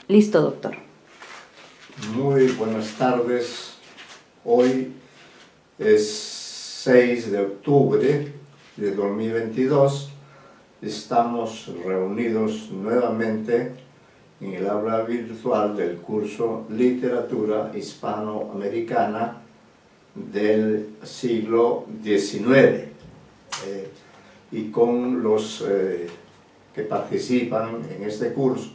Listo, doctor. Muy buenas tardes. Hoy es 6 de octubre de 2022. Estamos reunidos nuevamente en el aula virtual del curso Literatura Hispanoamericana del siglo XIX. Y con los que participan en este curso,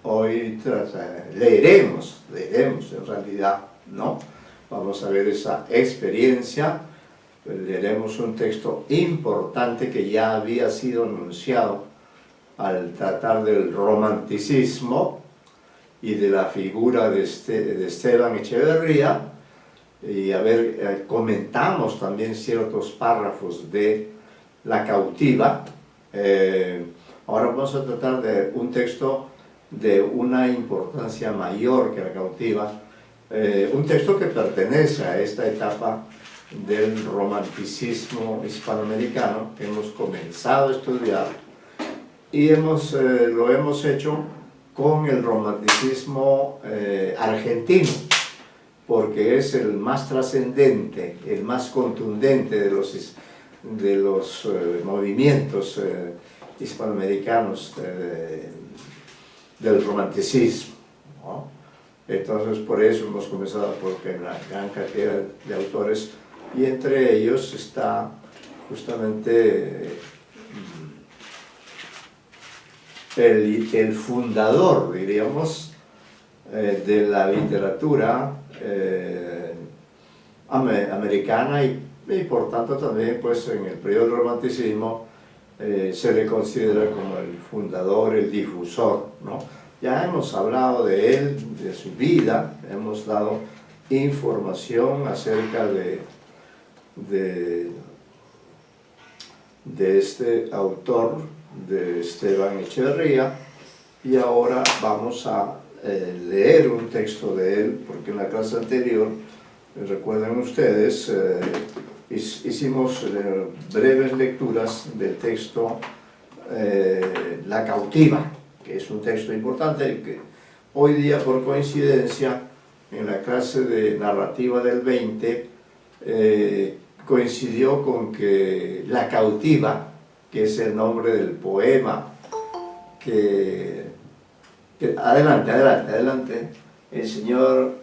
hoy leeremos en realidad, ¿no? Vamos a ver esa experiencia, leeremos un texto importante que ya había sido anunciado al tratar del romanticismo y de la figura de Esteban Echeverría, y a ver, comentamos también ciertos párrafos de La cautiva. Ahora vamos a tratar de un texto de una importancia mayor que La cautiva, un texto que pertenece a esta etapa del romanticismo hispanoamericano que hemos comenzado a estudiar y lo hemos hecho con el romanticismo argentino, porque es el más trascendente, el más contundente de los movimientos hispanoamericanos del romanticismo, ¿no? Entonces, por eso hemos comenzado, porque una gran cantidad de autores, y entre ellos está justamente el fundador, diríamos, de la literatura americana y por tanto también pues en el periodo del romanticismo se le considera como el fundador, el difusor, ¿no? Ya hemos hablado de él, de su vida, hemos dado información acerca de este autor, de Esteban Echeverría, y ahora vamos a leer un texto de él, porque en la clase anterior, recuerden ustedes, hicimos breves lecturas del texto La cautiva, que es un texto importante que hoy día, por coincidencia, en la clase de narrativa del 20, coincidió con que La cautiva, que es el nombre del poema adelante, el señor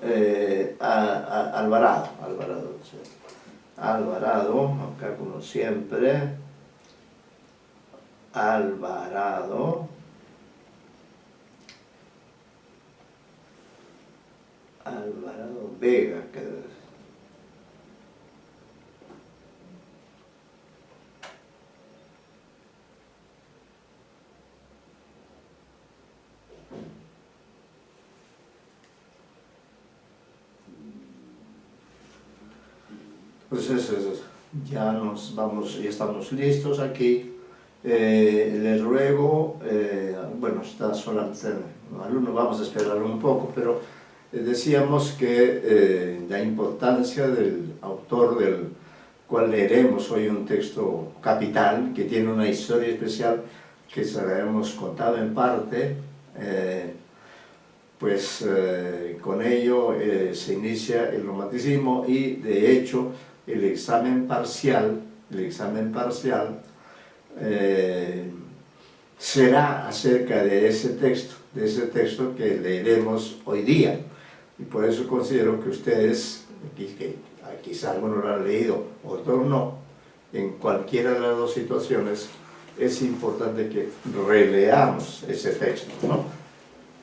Alvarado, acá como siempre, Alvarado Vega, pues ya estamos listos aquí. Le ruego, bueno, está solamente el alumno, vamos a esperar un poco, pero decíamos que la importancia del autor del cual leeremos hoy un texto capital, que tiene una historia especial que se la hemos contado en parte, pues con ello se inicia el romanticismo y de hecho el examen parcial será acerca de ese texto que leeremos hoy día. Y por eso considero que ustedes, quizá algunos lo han leído, otros no, en cualquiera de las dos situaciones es importante que releamos ese texto, ¿no?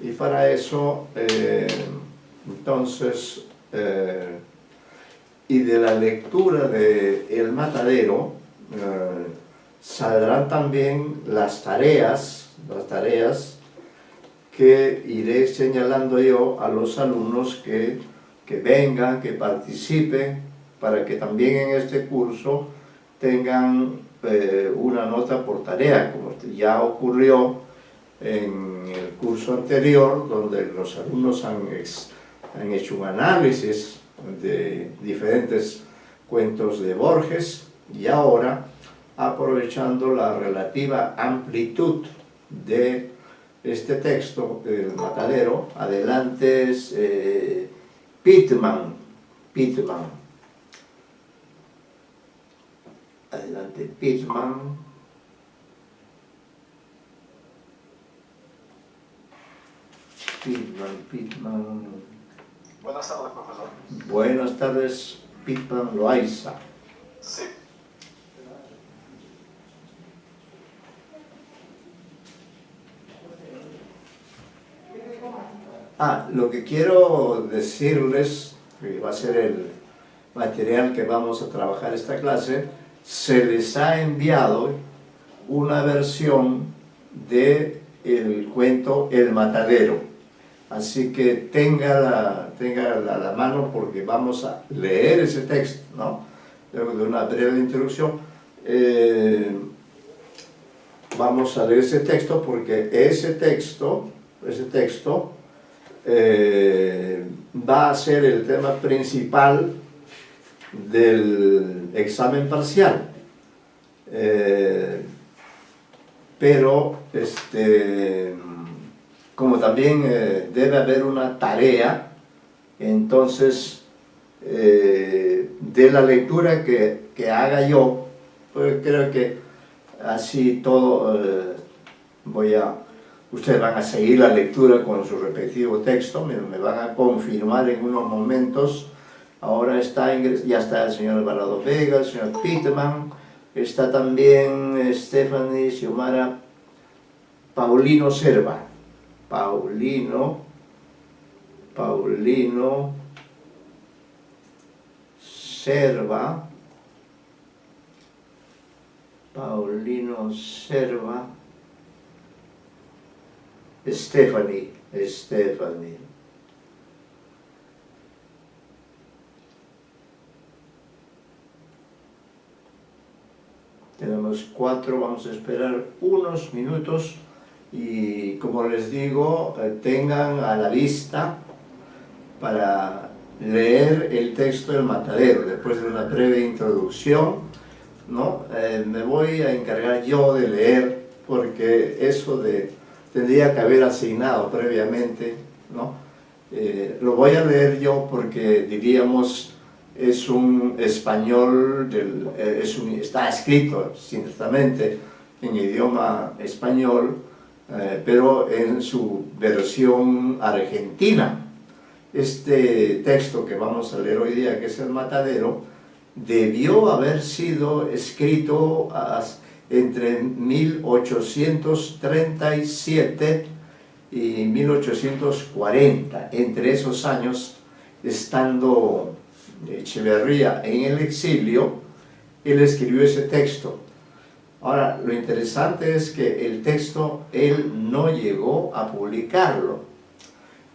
Y para eso, entonces, y de la lectura de El Matadero, saldrán también las tareas que iré señalando yo a los alumnos que vengan, que participen, para que también en este curso tengan una nota por tarea, como ya ocurrió en el curso anterior, donde los alumnos han hecho un análisis de diferentes cuentos de Borges, y ahora, aprovechando la relativa amplitud de este texto, El Matadero. Adelante es Pitman. Adelante, Pitman. Pitman. Buenas tardes, profesor. Buenas tardes, Pitman Loaiza. Sí. Lo que quiero decirles, que va a ser el material que vamos a trabajar esta clase, se les ha enviado una versión del cuento El Matadero. Así que tenga la mano porque vamos a leer ese texto, ¿no? Luego de una breve introducción, vamos a leer ese texto porque ese texto va a ser el tema principal del examen parcial. Pero como también debe haber una tarea, entonces de la lectura que haga yo, pues creo que así todo ustedes van a seguir la lectura con su respectivo texto, me van a confirmar en unos momentos. Ahora ya está el señor Alvarado Vega, el señor Pitman, está también Stephanie, Xiomara, Paulino Serva, Paulino Serva, Stephanie. Tenemos 4, vamos a esperar unos minutos y como les digo, tengan a la vista para leer el texto del Matadero. Después de una breve introducción, ¿no? Me voy a encargar yo de leer porque eso tendría que haber asignado previamente, ¿no? Lo voy a leer yo porque diríamos es un español, está escrito ciertamente en idioma español, pero en su versión argentina. Este texto que vamos a leer hoy día, que es El Matadero, debió haber sido escrito entre 1837 y 1840, entre esos años, estando Echeverría en el exilio, él escribió ese texto. Ahora, lo interesante es que el texto él no llegó a publicarlo,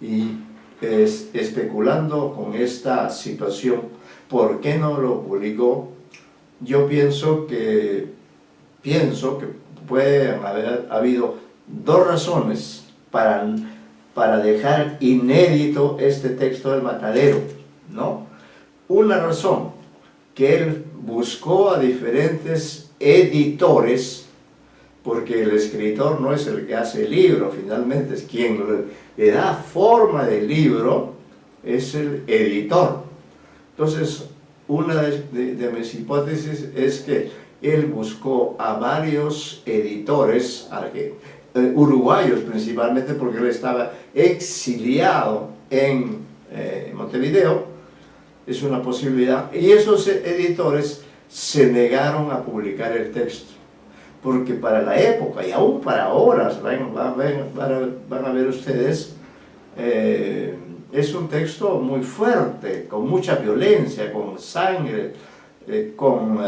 y especulando con esta situación, ¿por qué no lo publicó? Yo pienso que puede haber habido 2 razones para dejar inédito este texto del Matadero, ¿no? Una razón, que él buscó a diferentes editores, porque el escritor no es el que hace el libro, finalmente es quien le da forma del libro, es el editor. Entonces, una de mis hipótesis es que él buscó a varios editores, uruguayos principalmente, porque él estaba exiliado en Montevideo. Es una posibilidad, y esos editores se negaron a publicar el texto, porque para la época, y aún para ahora, van a ver ustedes, es un texto muy fuerte, con mucha violencia, con sangre, con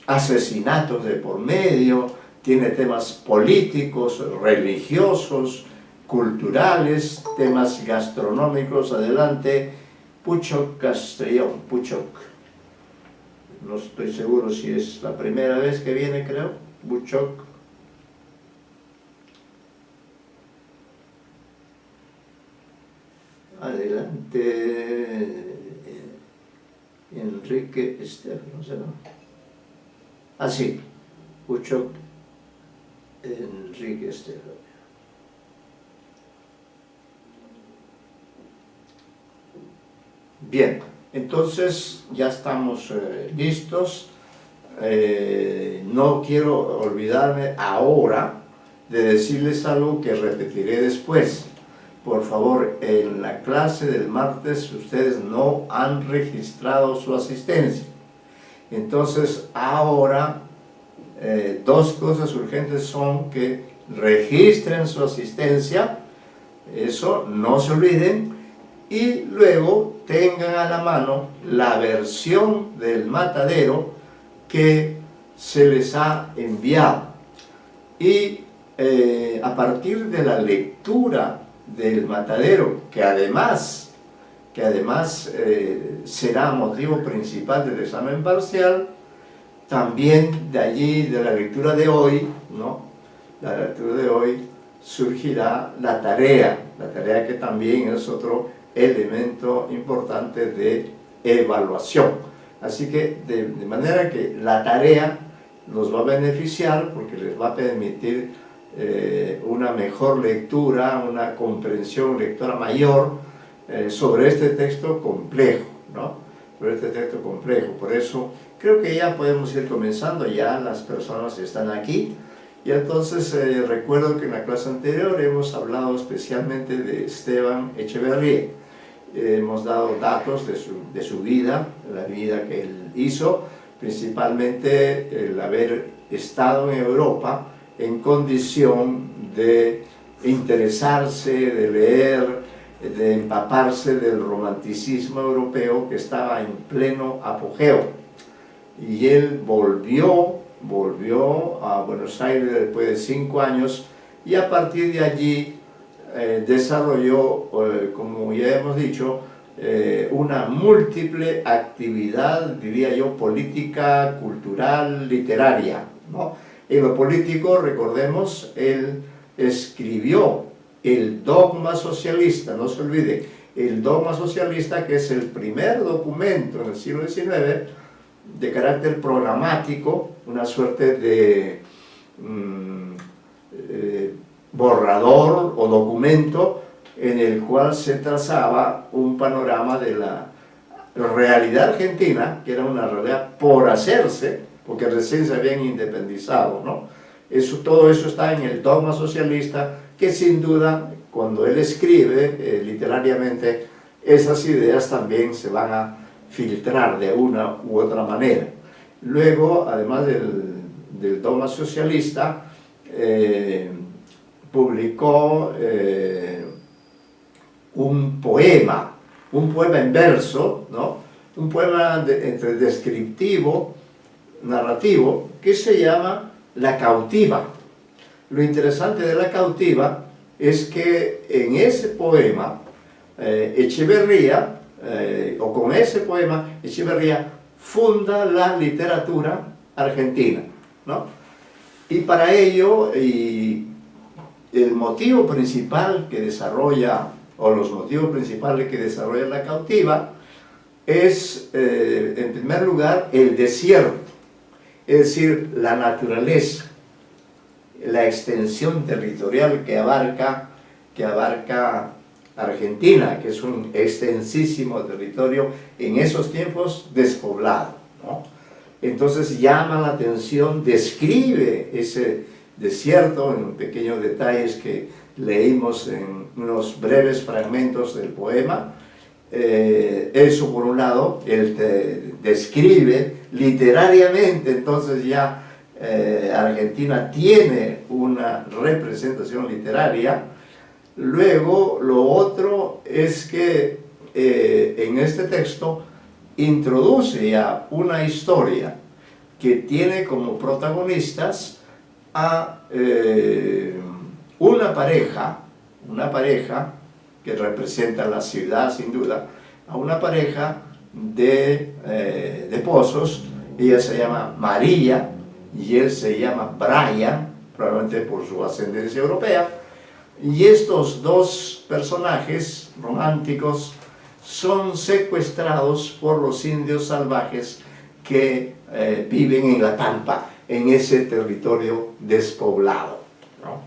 asesinatos de por medio, tiene temas políticos, religiosos, culturales, temas gastronómicos. Adelante, Puchoc Castellón, Puchoc. No estoy seguro si es la primera vez que viene, creo, Puchoc. Adelante, Enrique Estefano, ¿será? Sí, Puchoc Enrique Esteban. Bien, entonces ya estamos listos. No quiero olvidarme ahora de decirles algo que repetiré después. Por favor, en la clase del martes ustedes no han registrado su asistencia. Entonces, ahora, dos cosas urgentes son que registren su asistencia, eso no se olviden, y luego tengan a la mano la versión del matadero que se les ha enviado. Y a partir de la lectura del matadero, que además será motivo principal del examen parcial, también de allí, de la lectura de hoy, ¿no? La lectura de hoy surgirá la tarea que también es otro elemento importante de evaluación. Así que, de manera que la tarea los va a beneficiar porque les va a permitir una mejor lectura, una comprensión lectora mayor sobre este texto complejo, ¿no? Sobre este texto complejo. Por eso creo que ya podemos ir comenzando, ya las personas están aquí. Y entonces recuerdo que en la clase anterior hemos hablado especialmente de Esteban Echeverría. Hemos dado datos de su vida, la vida que él hizo, principalmente el haber estado en Europa en condición de interesarse, de leer, de empaparse del romanticismo europeo que estaba en pleno apogeo. Y él volvió a Buenos Aires después de 5 años y a partir de allí desarrolló, como ya hemos dicho, una múltiple actividad, diría yo, política, cultural, literaria, ¿no? En lo político, recordemos, él escribió el Dogma Socialista, no se olvide, el Dogma Socialista, que es el primer documento en el siglo XIX de carácter programático, una suerte de borrador o documento en el cual se trazaba un panorama de la realidad argentina, que era una realidad por hacerse, porque recién se habían independizado, ¿no? Todo eso está en el Dogma Socialista, que sin duda, cuando él escribe literariamente, esas ideas también se van a filtrar de una u otra manera. Luego, además del Dogma Socialista, publicó un poema en verso, ¿no? Un poema entre descriptivo, narrativo, que se llama La Cautiva. Lo interesante de La Cautiva es que en ese poema Echeverría, o con ese poema, Echeverría funda la literatura argentina, ¿no? Y para ello, el motivo principal que desarrolla, o los motivos principales que desarrolla La Cautiva, es, en primer lugar, el desierto, es decir, la naturaleza, la extensión territorial que abarca Argentina, que es un extensísimo territorio en esos tiempos despoblado, ¿no? Entonces llama la atención, describe ese desierto en pequeños detalles que leímos en unos breves fragmentos del poema. Eso por un lado, él describe literariamente, entonces ya Argentina tiene una representación literaria. Luego, lo otro es que en este texto introduce ya una historia que tiene como protagonistas a una pareja que representa la ciudad sin duda, a una pareja de pozos. Ella se llama María y él se llama Brian, probablemente por su ascendencia europea. Y estos dos personajes románticos son secuestrados por los indios salvajes que viven en la pampa, en ese territorio despoblado, ¿no?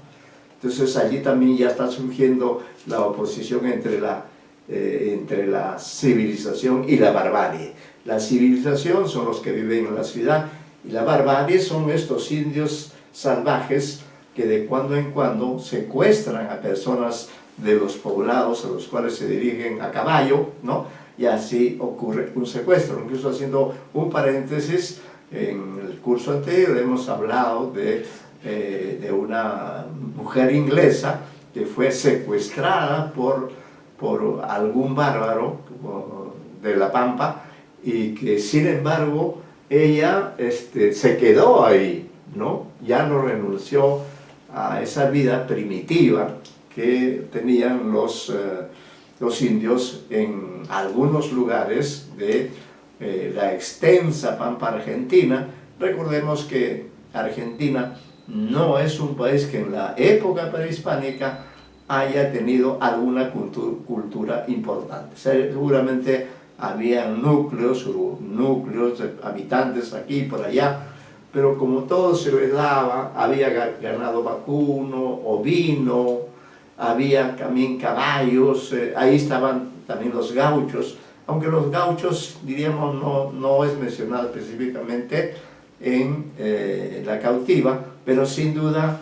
Entonces allí también ya está surgiendo la oposición entre la civilización y la barbarie. La civilización son los que viven en la ciudad y la barbarie son estos indios salvajes que de cuando en cuando secuestran a personas de los poblados a los cuales se dirigen a caballo, ¿no? Y así ocurre un secuestro. Incluso haciendo un paréntesis, en el curso anterior hemos hablado de una mujer inglesa que fue secuestrada por algún bárbaro de la Pampa y que sin embargo ella se quedó ahí, ¿no? Ya no renunció a esa vida primitiva que tenían los indios en algunos lugares de la extensa Pampa Argentina. Recordemos que Argentina no es un país que en la época prehispánica haya tenido alguna cultura importante. Seguramente había núcleos de habitantes aquí y por allá, pero como todo se le daba, había ganado vacuno, ovino, había también caballos, ahí estaban también los gauchos, aunque los gauchos, diríamos, no es mencionado específicamente en la cautiva, pero sin duda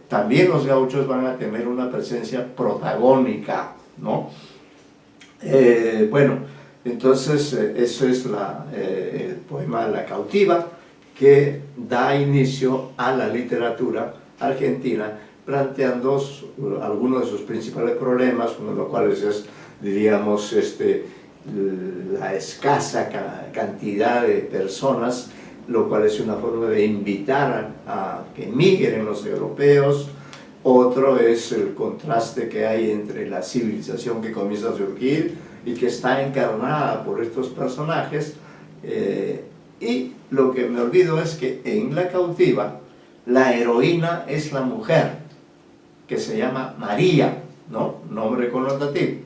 también los gauchos van a tener una presencia protagónica, ¿no? Bueno, entonces eso es el poema La cautiva, que da inicio a la literatura argentina, planteando algunos de sus principales problemas, uno de los cuales es, diríamos, la escasa cantidad de personas, lo cual es una forma de invitar a que migren los europeos. Otro es el contraste que hay entre la civilización que comienza a surgir y que está encarnada por estos personajes, y lo que me olvido es que en La cautiva la heroína es la mujer, que se llama María, ¿no? Nombre connotativo.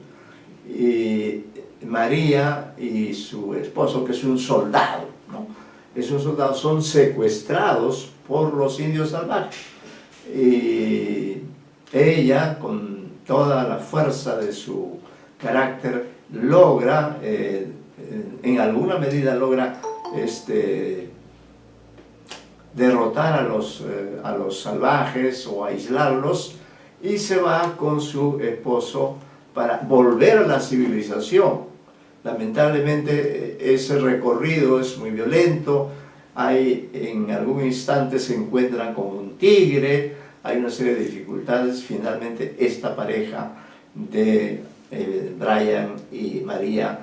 Y María y su esposo, que es un soldado, ¿no? Es un soldado, son secuestrados por los indios salvajes. Y ella, con toda la fuerza de su carácter, logra, en alguna medida logra derrotar a los salvajes o aislarlos, y se va con su esposo para volver a la civilización. Lamentablemente ese recorrido es muy violento, en algún instante se encuentran con un tigre, hay una serie de dificultades. Finalmente esta pareja de Brian y María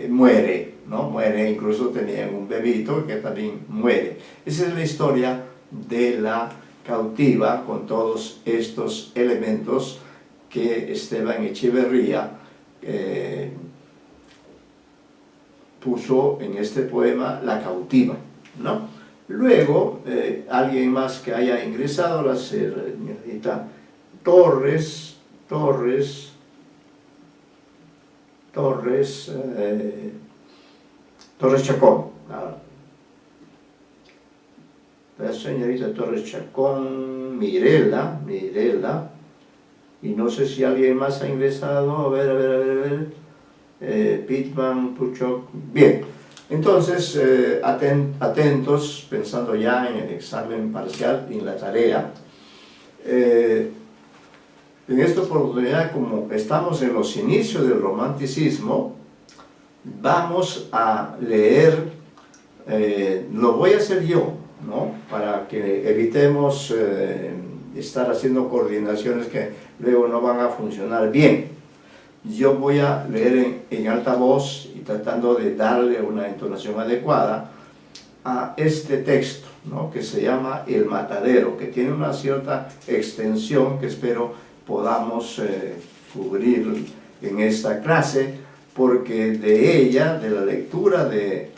muere, ¿no? Muere, incluso tenían un bebito que también muere. Esa es la historia de La cautiva, con todos estos elementos que Esteban Echeverría puso en este poema La cautiva, ¿no? Luego, alguien más que haya ingresado, la señorita Torres Chacón, la señorita Torres Chacón, Mirela, y no sé si alguien más ha ingresado, a ver, Pitman, Puchok, bien. Entonces, atentos, pensando ya en el examen parcial y en la tarea. En esta oportunidad, como estamos en los inicios del romanticismo, vamos a leer, lo voy a hacer yo, ¿no? Para que evitemos estar haciendo coordinaciones que luego no van a funcionar bien. Yo voy a leer en alta voz y tratando de darle una entonación adecuada a este texto, ¿no? Que se llama El Matadero, que tiene una cierta extensión que espero podamos cubrir en esta clase, porque de ella, de la lectura de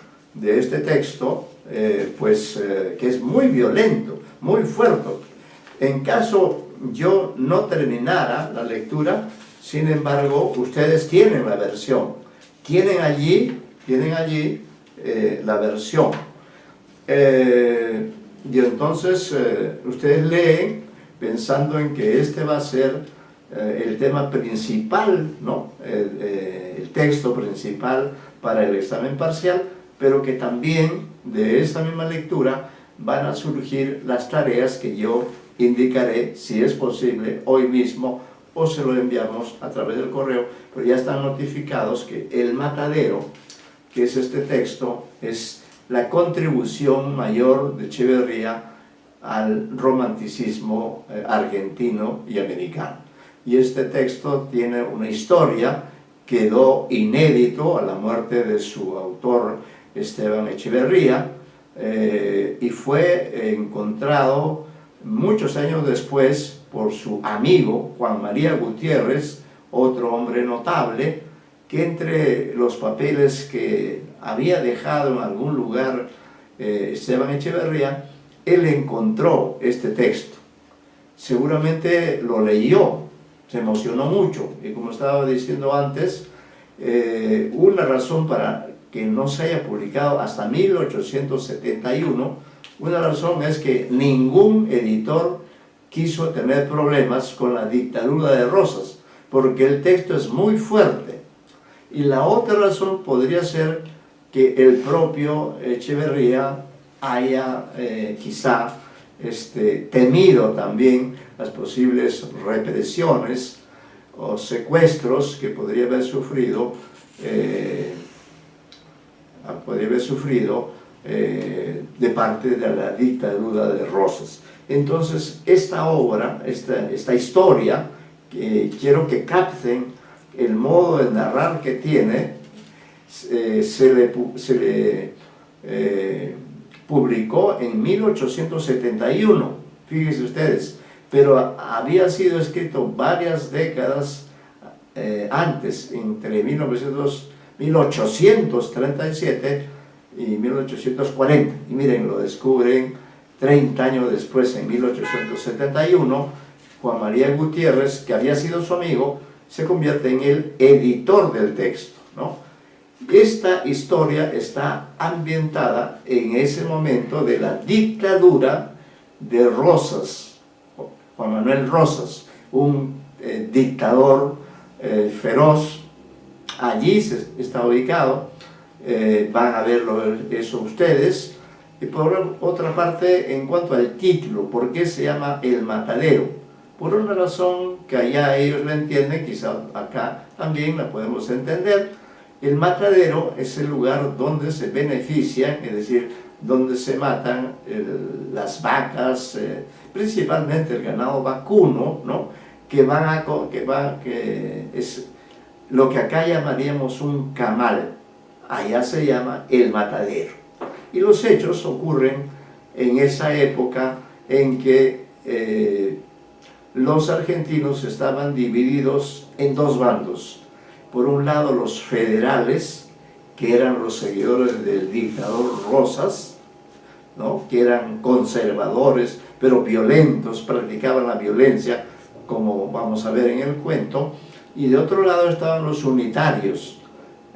este texto, que es muy violento, muy fuerte. En caso yo no terminara la lectura, sin embargo, ustedes tienen la versión, tienen allí la versión. Y entonces ustedes leen pensando en que este va a ser el tema principal, ¿no? El texto principal para el examen parcial, pero que también de esta misma lectura van a surgir las tareas que yo indicaré, si es posible, hoy mismo, o se lo enviamos a través del correo, pero ya están notificados que el matadero, que es este texto, es la contribución mayor de Echeverría al romanticismo argentino y americano. Y este texto tiene una historia, quedó inédito a la muerte de su autor Esteban Echeverría, y fue encontrado muchos años después por su amigo Juan María Gutiérrez, otro hombre notable, que entre los papeles que había dejado en algún lugar Esteban Echeverría, él encontró este texto. Seguramente lo leyó, se emocionó mucho, y como estaba diciendo antes, una razón para que no se haya publicado hasta 1871, una razón es que ningún editor quiso tener problemas con la dictadura de Rosas, porque el texto es muy fuerte. Y la otra razón podría ser que el propio Echeverría haya quizá temido también las posibles represiones o secuestros que podría haber sufrido de parte de la dictadura de Rosas. Entonces, esta obra, esta historia, quiero que capten el modo de narrar que tiene, se le publicó en 1871, fíjense ustedes, pero había sido escrito varias décadas antes, entre 1837 y 1840, y miren, lo descubren 30 años después, en 1871, Juan María Gutiérrez, que había sido su amigo, se convierte en el editor del texto, ¿no? Esta historia está ambientada en ese momento de la dictadura de Rosas, Juan Manuel Rosas, un dictador feroz. Allí está ubicado, van a verlo eso ustedes. Y por otra parte, en cuanto al título, ¿por qué se llama El Matadero? Por una razón que allá ellos la entienden, quizá acá también la podemos entender. El matadero es el lugar donde se benefician, es decir, donde se matan las vacas, principalmente el ganado vacuno, ¿no? que es lo que acá llamaríamos un camal, allá se llama el matadero. Y los hechos ocurren en esa época en que los argentinos estaban divididos en dos bandos. Por un lado los federales, que eran los seguidores del dictador Rosas, ¿no? que eran conservadores, pero violentos, practicaban la violencia, como vamos a ver en el cuento, y de otro lado estaban los unitarios,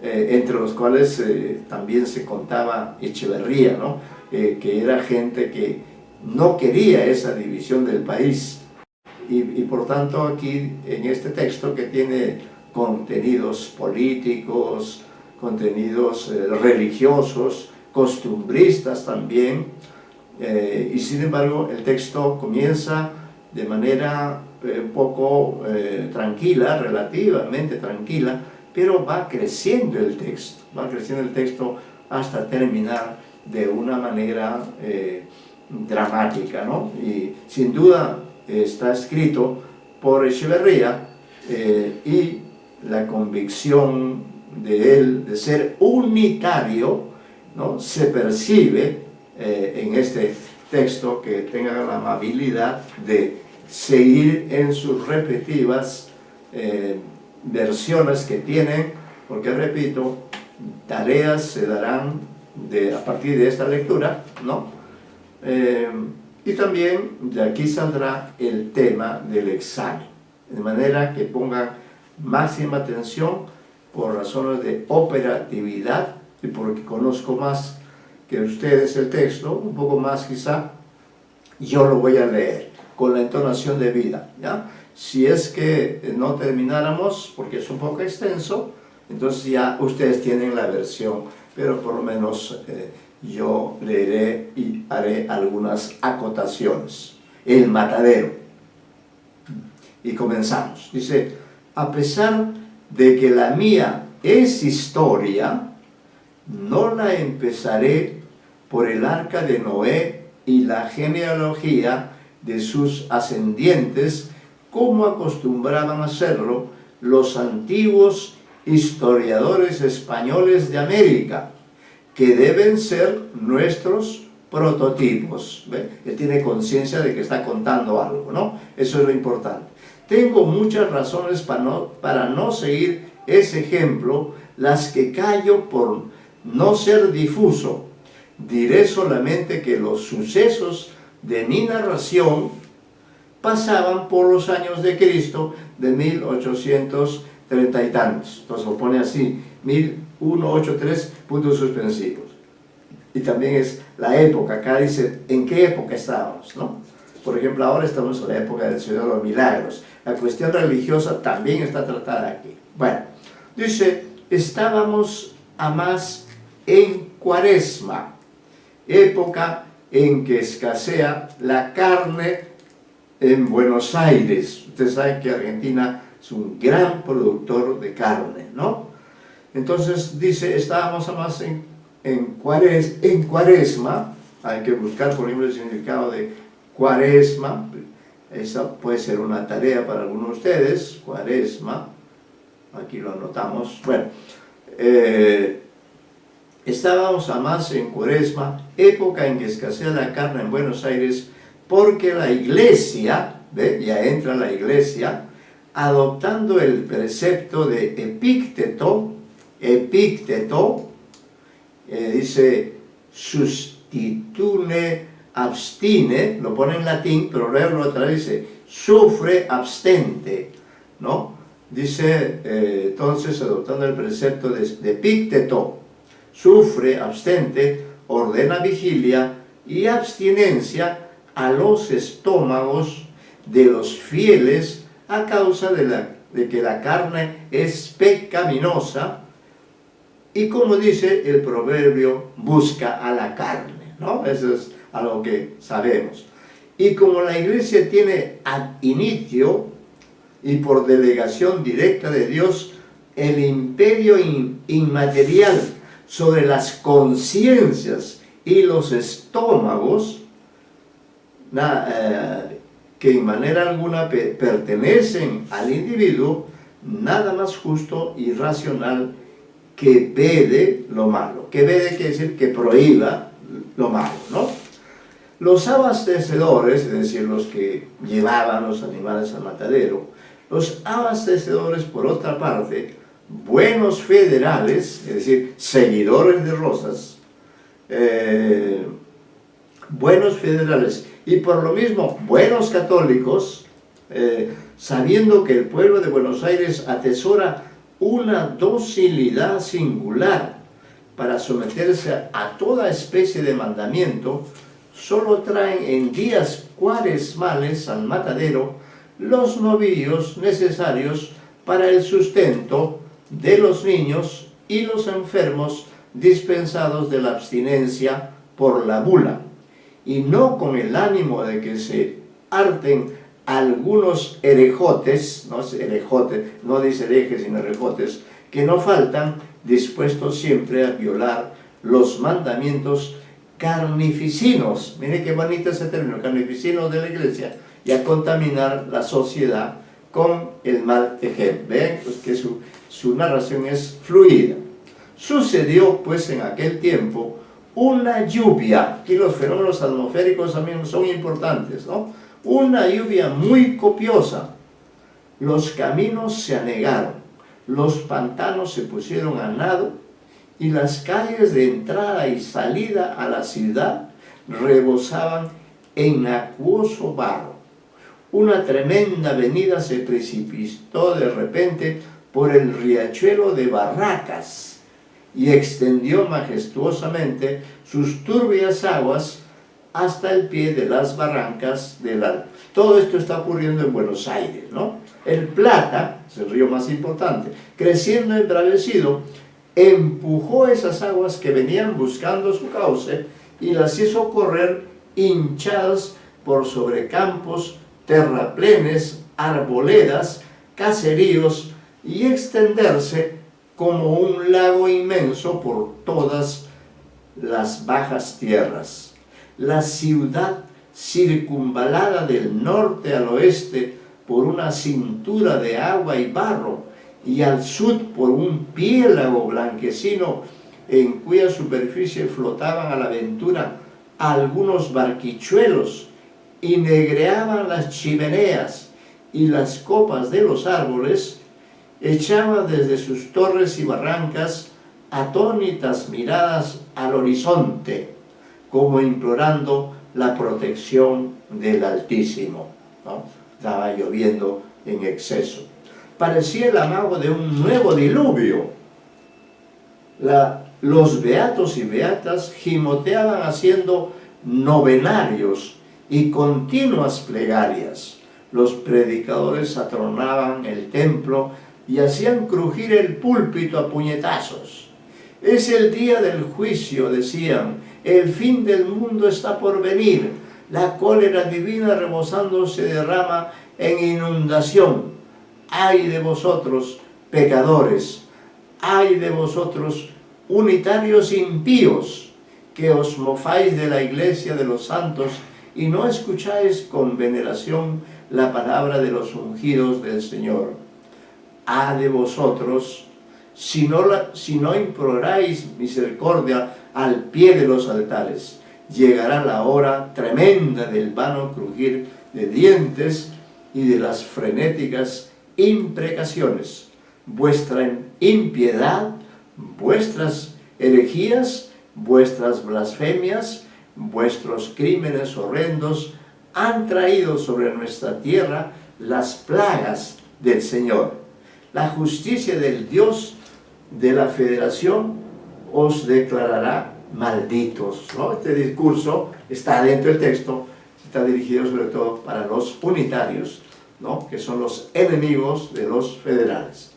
entre los cuales también se contaba Echeverría, ¿no? Que era gente que no quería esa división del país. Y por tanto aquí en este texto, que tiene contenidos políticos, contenidos religiosos, costumbristas también, y sin embargo el texto comienza de manera un poco tranquila, relativamente tranquila, pero va creciendo el texto hasta terminar de una manera dramática, ¿no? Y sin duda está escrito por Echeverría, y la convicción de él de ser unitario, ¿no? se percibe en este texto, que tengan la amabilidad de seguir en sus respectivas versiones que tienen, porque repito, tareas se darán a partir de esta lectura, ¿no? Y también de aquí saldrá el tema del examen, de manera que pongan máxima atención por razones de operatividad y porque conozco más que ustedes el texto, un poco más quizá, Yo lo voy a leer con la entonación de vida, ¿ya? Si es que no termináramos, porque es un poco extenso, entonces ya ustedes tienen la versión, pero por lo menos yo leeré y haré algunas acotaciones. El matadero. Y comenzamos. Dice, a pesar de que la mía es historia, no la empezaré por el arca de Noé y la genealogía de sus ascendientes, como acostumbraban a hacerlo los antiguos historiadores españoles de América, que deben ser nuestros prototipos. ¿Ve? Él tiene conciencia de que está contando algo, ¿no? Eso es lo importante. Tengo muchas razones para no seguir ese ejemplo, las que callo por no ser difuso. Diré solamente que los sucesos de mi narración pasaban por los años de Cristo de 1830 y tantos. Entonces lo pone así, 1183 puntos suspensivos. Y también es la época, acá dice en qué época estábamos, ¿no? Por ejemplo, ahora estamos en la época del Señor de los Milagros. La cuestión religiosa también está tratada aquí. Bueno, dice, estábamos a más en Cuaresma, época en que escasea la carne en Buenos Aires. Ustedes saben que Argentina es un gran productor de carne, ¿no? Entonces dice, estábamos a más en Cuaresma, hay que buscar por ejemplo el significado de Cuaresma, esa puede ser una tarea para algunos de ustedes, Cuaresma, aquí lo anotamos, bueno, estábamos a más en Cuaresma, época en que escasea la carne en Buenos Aires, porque la iglesia, ¿ve? Ya entra la iglesia, adoptando el precepto de Epícteto, dice, sustitune, abstine, lo pone en latín, pero luego lo traduce, sufre, abstente, ¿no? Dice, entonces, adoptando el precepto de Epícteto, sufre, abstente, ordena vigilia y abstinencia a los estómagos de los fieles a causa de que la carne es pecaminosa y, como dice el proverbio, busca a la carne, ¿no? Eso es algo que sabemos. Y como la iglesia tiene ad inicio y por delegación directa de Dios el imperio inmaterial sobre las conciencias y los estómagos, que en manera alguna pertenecen al individuo, nada más justo y racional que vede lo malo. Que vede quiere decir que prohíba lo malo, ¿no? Los abastecedores, es decir, los que llevaban los animales al matadero, los abastecedores, por otra parte, buenos federales, es decir, seguidores de Rosas, buenos federales y por lo mismo buenos católicos, sabiendo que el pueblo de Buenos Aires atesora una docilidad singular para someterse a toda especie de mandamiento, solo traen en días cuaresmales al matadero los novillos necesarios para el sustento de los niños y los enfermos dispensados de la abstinencia por la bula, y no con el ánimo de que se harten algunos herejotes, no dice herejes sino herejotes, que no faltan, dispuestos siempre a violar los mandamientos carnificinos, mire qué bonito ese término, carnificinos de la iglesia, y a contaminar la sociedad con el mal ejemplo. Ven pues que su narración es fluida. Sucedió pues en aquel tiempo una lluvia, y los fenómenos atmosféricos también son importantes, ¿no? Una lluvia muy copiosa. Los caminos se anegaron, los pantanos se pusieron a nado, y las calles de entrada y salida a la ciudad rebosaban en acuoso barro. Una tremenda avenida se precipitó de repente por el riachuelo de Barracas y extendió majestuosamente sus turbias aguas hasta el pie de las barrancas del Alto. Todo esto está ocurriendo en Buenos Aires, ¿no? El Plata, es el río más importante, creciendo embravecido, empujó esas aguas que venían buscando su cauce y las hizo correr hinchadas por sobre campos, terraplenes, arboledas, caseríos y extenderse como un lago inmenso por todas las bajas tierras. La ciudad, circunvalada del norte al oeste por una cintura de agua y barro, y al sur por un piélago blanquecino en cuya superficie flotaban a la aventura algunos barquichuelos y negreaban las chimeneas y las copas de los árboles, echaba desde sus torres y barrancas atónitas miradas al horizonte, como implorando la protección del Altísimo, ¿no? Estaba lloviendo en exceso. Parecía el amago de un nuevo diluvio. Los beatos y beatas gimoteaban haciendo novenarios y continuas plegarias. Los predicadores atronaban el templo y hacían crujir el púlpito a puñetazos. Es el día del juicio, decían, el fin del mundo está por venir, la cólera divina rebosando se derrama en inundación. ¡Ay de vosotros, pecadores! ¡Ay de vosotros, unitarios impíos, que os mofáis de la iglesia de los santos y no escucháis con veneración la palabra de los ungidos del Señor! ¡Ay de vosotros, si no imploráis misericordia al pie de los altares! Llegará la hora tremenda del vano crujir de dientes y de las frenéticas imprecaciones. Vuestra impiedad, vuestras herejías, vuestras blasfemias, vuestros crímenes horrendos han traído sobre nuestra tierra las plagas del Señor. La justicia del Dios de la Federación os declarará malditos, ¿no? Este discurso está dentro del texto, está dirigido sobre todo para los unitarios, ¿no? Que son los enemigos de los federales.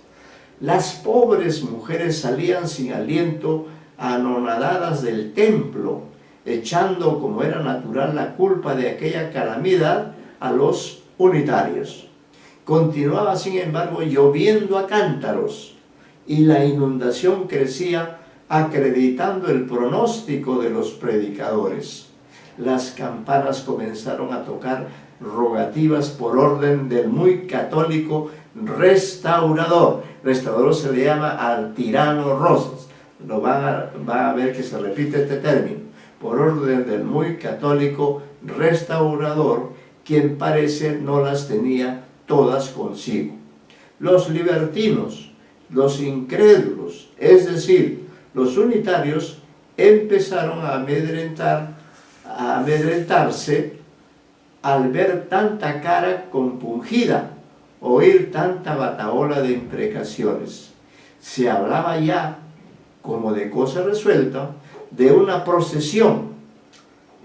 Las pobres mujeres salían sin aliento, anonadadas del templo, echando, como era natural, la culpa de aquella calamidad a los unitarios. Continuaba, sin embargo, lloviendo a cántaros, y la inundación crecía, acreditando el pronóstico de los predicadores. Las campanas comenzaron a tocar rogativas por orden del muy católico restaurador. Restaurador se le llama al tirano Rosas. Va a ver que se repite este término. Por orden del muy católico restaurador, quien parece no las tenía todas consigo. Los libertinos, los incrédulos, es decir, los unitarios, empezaron a amedrentarse al ver tanta cara compungida, oír tanta batahola de imprecaciones. Se hablaba ya, como de cosa resuelta, de una procesión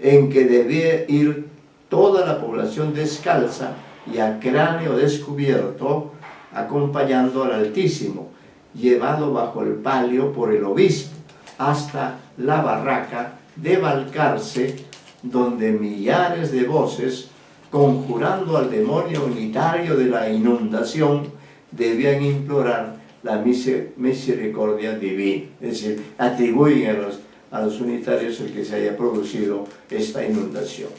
en que debía ir toda la población descalza y a cráneo descubierto, acompañando al Altísimo, llevado bajo el palio por el obispo, hasta la barraca de Balcarce, donde millares de voces, conjurando al demonio unitario de la inundación, debían implorar la misericordia divina. Es decir, atribuyen a los unitarios el que se haya producido esta inundación.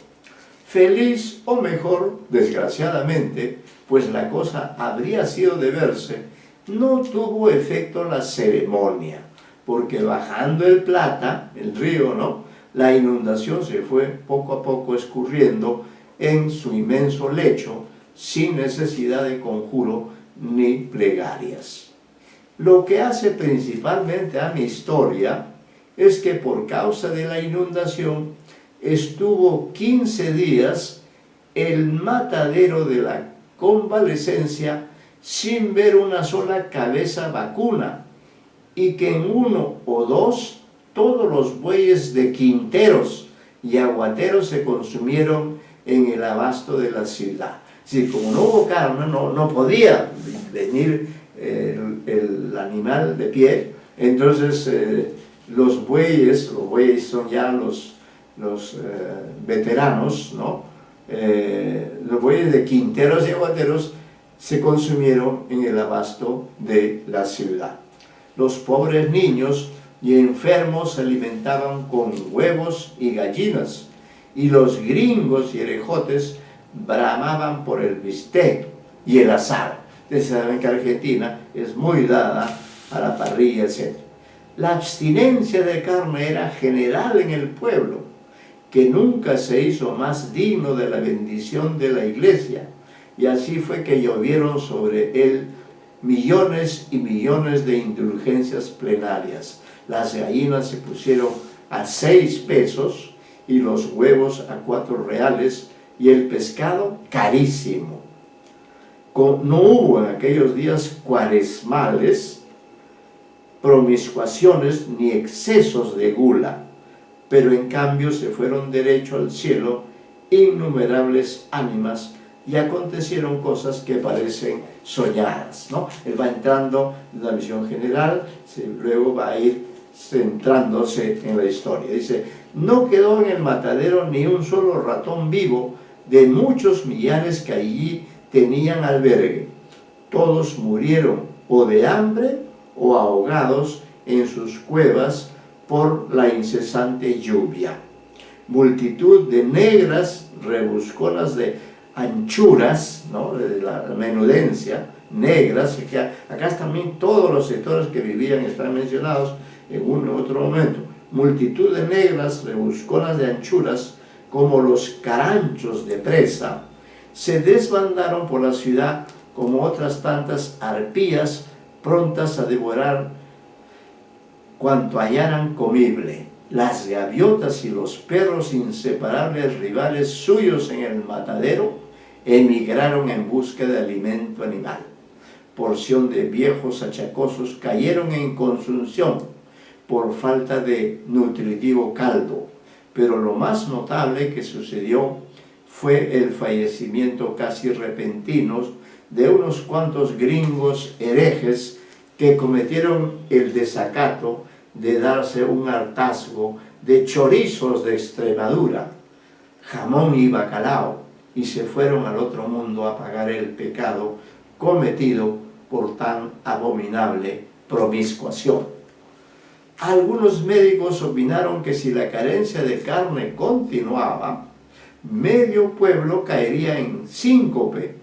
Feliz, o mejor, desgraciadamente, pues la cosa habría sido de verse, no tuvo efecto la ceremonia, porque bajando el Plata, el río, ¿no?, la inundación se fue poco a poco escurriendo en su inmenso lecho, sin necesidad de conjuro ni plegarias. Lo que hace principalmente a mi historia es que por causa de la inundación estuvo 15 días el matadero de la convalecencia sin ver una sola cabeza vacuna, y que en 1 o 2 todos los bueyes de quinteros y aguateros se consumieron en el abasto de la ciudad. Es decir, como no hubo carne, no podía venir el animal de pie, entonces los bueyes son ya los veteranos, ¿no? Los bueyes de quinteros y aguateros se consumieron en el abasto de la ciudad. Los pobres niños y enfermos se alimentaban con huevos y gallinas, y los gringos y herejotes bramaban por el bistec y el asado. Ustedes saben que Argentina es muy dada a la parrilla, etc. La abstinencia de carne era general en el pueblo, que nunca se hizo más digno de la bendición de la iglesia, y así fue que llovieron sobre él millones y millones de indulgencias plenarias. Las gallinas se pusieron a 6 pesos y los huevos a 4 reales y el pescado carísimo. No hubo en aquellos días cuaresmales, promiscuaciones ni excesos de gula, pero en cambio se fueron derecho al cielo innumerables ánimas y acontecieron cosas que parecen soñadas, ¿no? Él va entrando en la visión general, luego va a ir centrándose en la historia. Dice, no quedó en el matadero ni un solo ratón vivo de muchos millares que allí tenían albergue. Todos murieron o de hambre o ahogados en sus cuevas por la incesante lluvia. Multitud de negras rebusconas de anchuras, ¿no? De la menudencia, negras, que acá también todos los sectores que vivían están mencionados en un otro momento. Multitud de negras rebusconas de anchuras, como los caranchos de presa, se desbandaron por la ciudad como otras tantas arpías prontas a devorar cuanto hallaran comible. Las gaviotas y los perros, inseparables rivales suyos en el matadero, emigraron en busca de alimento animal. Porción de viejos achacosos cayeron en consunción por falta de nutritivo caldo, pero lo más notable que sucedió fue el fallecimiento casi repentino de unos cuantos gringos herejes que cometieron el desacato de darse un hartazgo de chorizos de Extremadura, jamón y bacalao, y se fueron al otro mundo a pagar el pecado cometido por tan abominable promiscuación. Algunos médicos opinaron que si la carencia de carne continuaba, medio pueblo caería en síncope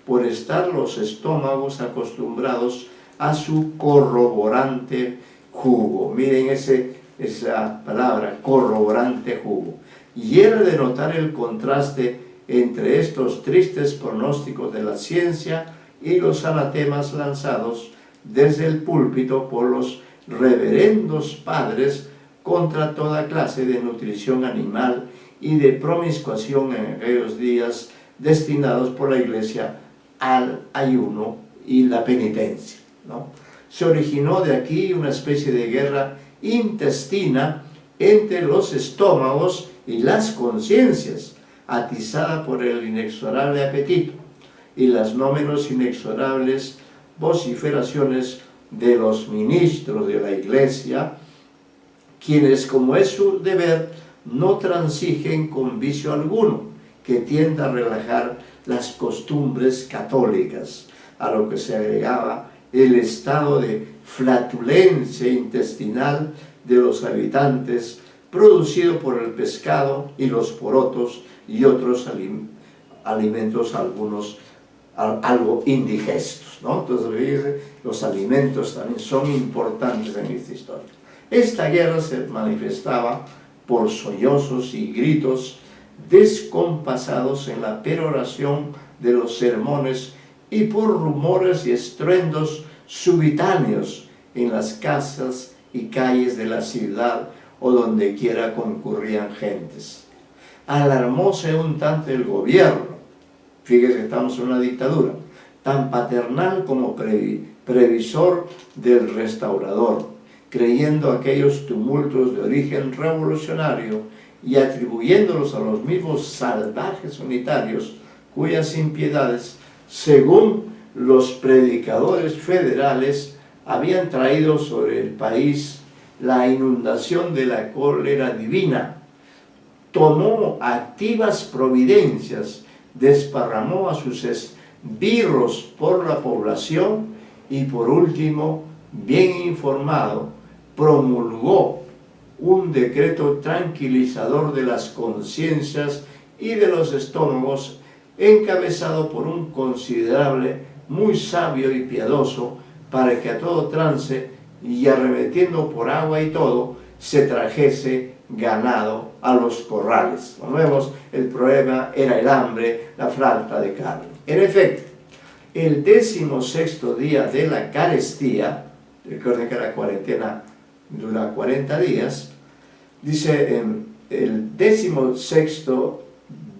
por estar los estómagos acostumbrados a su corroborante jugo. Miren esa palabra, corroborante jugo. Y era de notar el contraste entre estos tristes pronósticos de la ciencia y los anatemas lanzados desde el púlpito por los reverendos padres contra toda clase de nutrición animal y de promiscuación en aquellos días destinados por la Iglesia al ayuno y la penitencia, ¿no? Se originó de aquí una especie de guerra intestina entre los estómagos y las conciencias, atizada por el inexorable apetito y las no menos inexorables vociferaciones de los ministros de la Iglesia, quienes, como es su deber, no transigen con vicio alguno que tienda a relajar las costumbres católicas, a lo que se agregaba el estado de flatulencia intestinal de los habitantes producido por el pescado y los porotos y otros alimentos, algunos algo indigestos, ¿no? Entonces, fíjense, los alimentos también son importantes en esta historia. Esta guerra se manifestaba por sollozos y gritos descompasados en la peroración de los sermones y por rumores y estruendos subitáneos en las casas y calles de la ciudad o donde quiera concurrían gentes. Alarmóse un tanto el gobierno, fíjese que estamos en una dictadura, tan paternal como previsor del restaurador, creyendo aquellos tumultos de origen revolucionario y atribuyéndolos a los mismos salvajes unitarios, cuyas impiedades, según los predicadores federales, habían traído sobre el país la inundación de la cólera divina, tomó activas providencias, desparramó a sus esbirros por la población y por último, bien informado, promulgó un decreto tranquilizador de las conciencias y de los estómagos, encabezado por un considerable, muy sabio y piadoso, para que a todo trance y arremetiendo por agua y todo, se trajese ganado a los corrales. Como vemos, el problema era el hambre, la falta de carne. En efecto, el 16º día de la carestía, recuerden que la cuarentena dura 40 días, dice en el 16º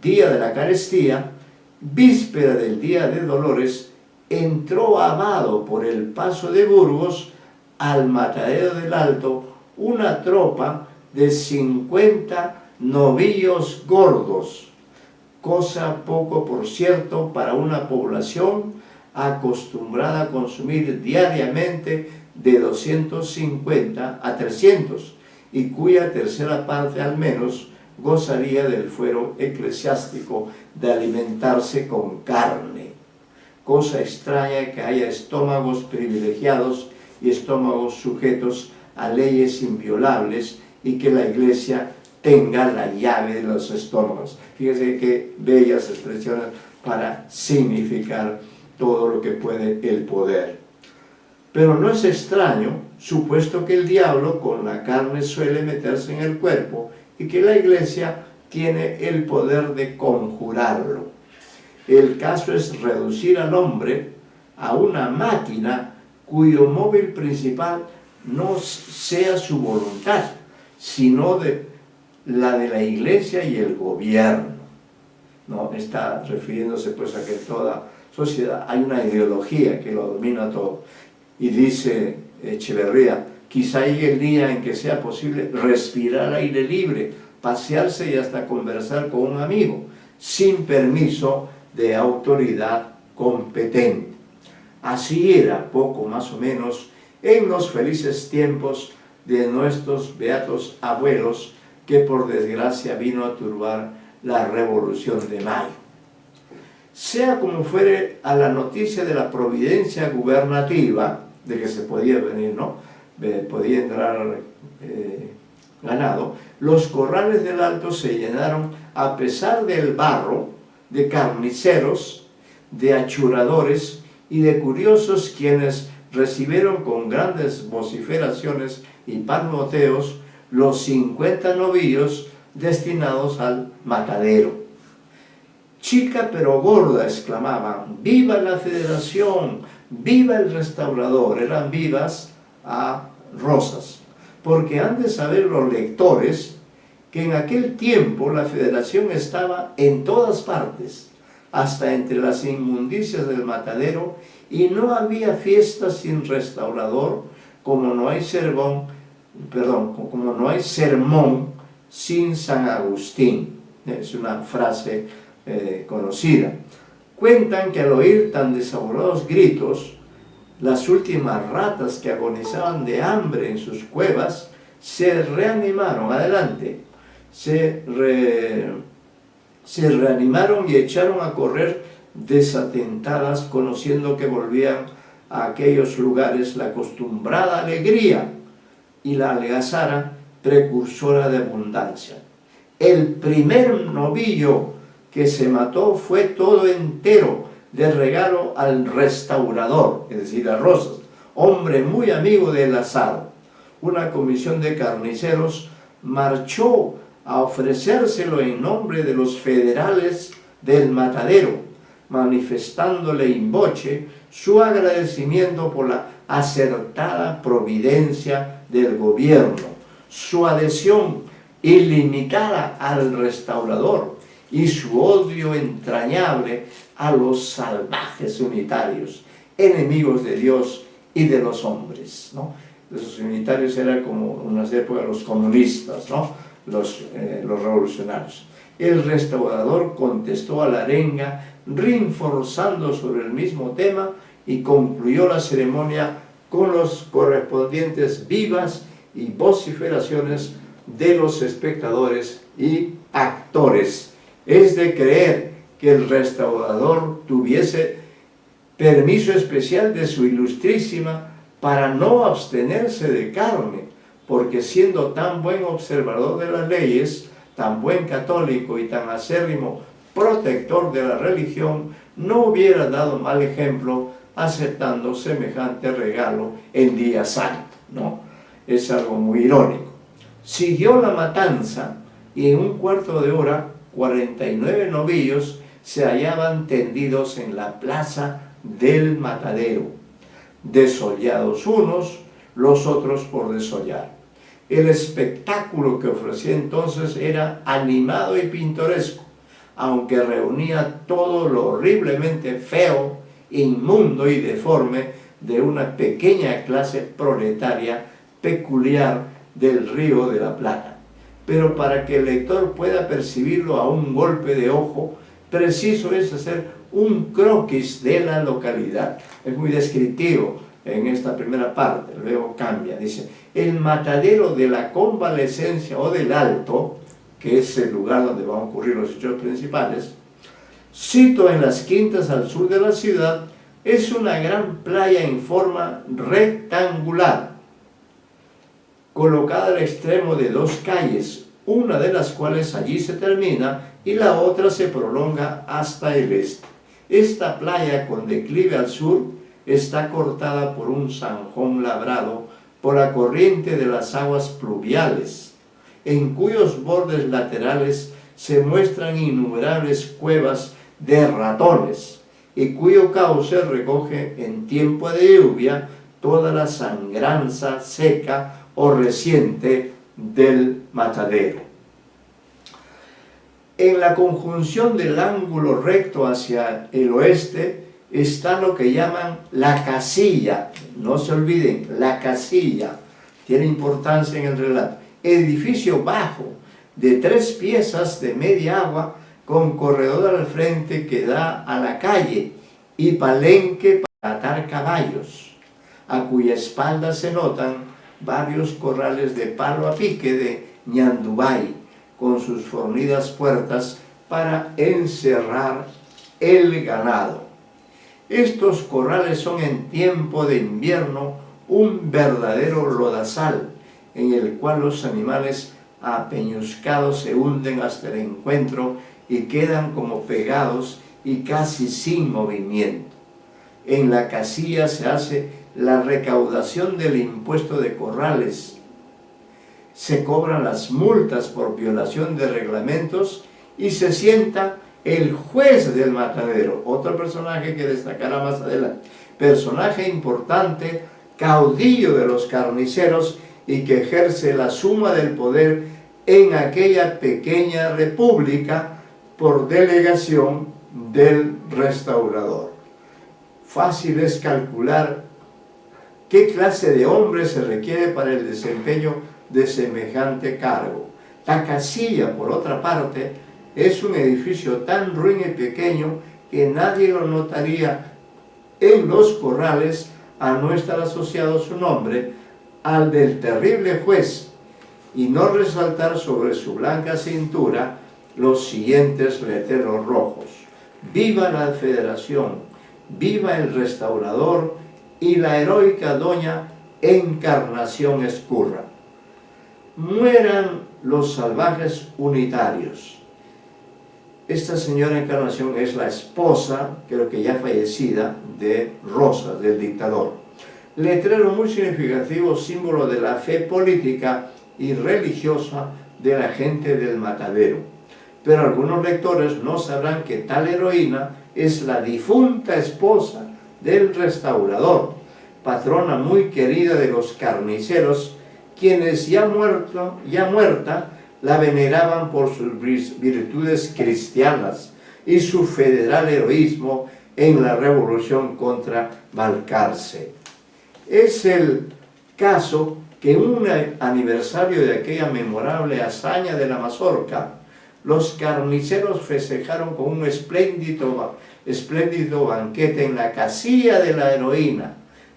día de la carestía, víspera del día de Dolores, entró Abado por el paso de Burgos al Matadero del Alto una tropa de 50 novillos gordos, cosa poco por cierto para una población acostumbrada a consumir diariamente de 250 a 300 y cuya tercera parte al menos gozaría del fuero eclesiástico de alimentarse con carne. Cosa extraña que haya estómagos privilegiados y estómagos sujetos a leyes inviolables y que la Iglesia tenga la llave de los estómagos. Fíjense qué bellas expresiones para significar todo lo que puede el poder. Pero no es extraño, supuesto que el diablo con la carne suele meterse en el cuerpo y que la Iglesia tiene el poder de conjurarlo. El caso es reducir al hombre a una máquina cuyo móvil principal no sea su voluntad, sino la de la Iglesia y el gobierno. No está refiriéndose pues a que en toda sociedad hay una ideología que lo domina todo. Y dice Echeverría, quizá llegue el día en que sea posible respirar aire libre, pasearse y hasta conversar con un amigo, sin permiso de autoridad competente. Así era, poco más o menos, en los felices tiempos de nuestros beatos abuelos, que por desgracia vino a turbar la Revolución de Mayo. Sea como fuere, a la noticia de la providencia gubernativa, de que se podía venir, ¿no? Podía entrar ganado, los corrales del Alto se llenaron a pesar del barro, de carniceros, de achuradores y de curiosos, quienes recibieron con grandes vociferaciones y palmoteos los 50 novillos destinados al matadero. Chica pero gorda, exclamaban, ¡viva la Federación! ¡Viva el restaurador! Eran vivas a rosas, porque han de saber los lectores que en aquel tiempo la Federación estaba en todas partes, hasta entre las inmundicias del matadero, y no había fiesta sin restaurador, como no hay sermón sin San Agustín. Es una frase conocida. Cuentan que al oír tan desahorados gritos, las últimas ratas que agonizaban de hambre en sus cuevas se reanimaron, se reanimaron y echaron a correr desatentadas, conociendo que volvían a aquellos lugares la acostumbrada alegría y la algazara precursora de abundancia. El primer novillo que se mató fue todo entero de regalo al restaurador, es decir, a Rosas, hombre muy amigo del asado. Una comisión de carniceros marchó a ofrecérselo en nombre de los federales del matadero, manifestándole in voce su agradecimiento por la acertada providencia del gobierno, su adhesión ilimitada al restaurador y su odio entrañable a los salvajes unitarios, enemigos de Dios y de los hombres, ¿no? Esos unitarios eran como en unas épocas los comunistas, ¿no? los revolucionarios. El restaurador contestó a la arenga, reforzando sobre el mismo tema, y concluyó la ceremonia con los correspondientes vivas y vociferaciones de los espectadores y actores. Es de creer que el restaurador tuviese permiso especial de su ilustrísima para no abstenerse de carne, porque siendo tan buen observador de las leyes, tan buen católico y tan acérrimo protector de la religión, no hubiera dado mal ejemplo aceptando semejante regalo en día santo, ¿no? Es algo muy irónico. Siguió la matanza y en un cuarto de hora 49 novillos se hallaban tendidos en la plaza del matadero, desollados unos, los otros por desollar. El espectáculo que ofrecía entonces era animado y pintoresco, aunque reunía todo lo horriblemente feo, inmundo y deforme de una pequeña clase proletaria peculiar del Río de la Plata. Pero para que el lector pueda percibirlo a un golpe de ojo, preciso es hacer un croquis de la localidad. Es muy descriptivo en esta primera parte, luego cambia. Dice, el matadero de la Convalecencia o del Alto, que es el lugar donde van a ocurrir los hechos principales, sito en las quintas al sur de la ciudad, es una gran playa en forma rectangular, colocada al extremo de dos calles, una de las cuales allí se termina y la otra se prolonga hasta el este. Esta playa con declive al sur está cortada por un zanjón labrado por la corriente de las aguas pluviales, en cuyos bordes laterales se muestran innumerables cuevas de ratones, y cuyo cauce recoge en tiempo de lluvia toda la sangranza seca o reciente del matadero. En la conjunción del ángulo recto hacia el oeste está lo que llaman la casilla. No se olviden, la casilla tiene importancia en el relato. Edificio bajo de 3 piezas de media agua con corredor al frente que da a la calle y palenque para atar caballos, a cuya espalda se notan varios corrales de palo a pique de ñandubay, con sus fornidas puertas para encerrar el ganado. Estos corrales son en tiempo de invierno un verdadero lodazal, en el cual los animales apeñuscados se hunden hasta el encuentro y quedan como pegados y casi sin movimiento. En la casilla se hace la recaudación del impuesto de corrales, se cobran las multas por violación de reglamentos y se sienta el juez del matadero, otro personaje que destacará más adelante, personaje importante, caudillo de los carniceros y que ejerce la suma del poder en aquella pequeña república por delegación del restaurador. Fácil es calcular qué clase de hombre se requiere para el desempeño de semejante cargo. La casilla, por otra parte, es un edificio tan ruin y pequeño que nadie lo notaría en los corrales a no estar asociado su nombre al del terrible juez y no resaltar sobre su blanca cintura los siguientes letreros rojos: viva la Federación, viva el restaurador y la heroica doña Encarnación Ezcurra. Mueran los salvajes unitarios. Esta señora Encarnación es la esposa, creo que ya fallecida, de Rosas, del dictador. Letrero muy significativo, símbolo de la fe política y religiosa de la gente del matadero. Pero algunos lectores no sabrán que tal heroína es la difunta esposa del restaurador, patrona muy querida de los carniceros, quienes ya muerta la veneraban por sus virtudes cristianas y su federal heroísmo en la revolución contra Balcarce. Es el caso que en un aniversario de aquella memorable hazaña de la mazorca, los carniceros festejaron con un espléndido banquete en la casilla de la heroína,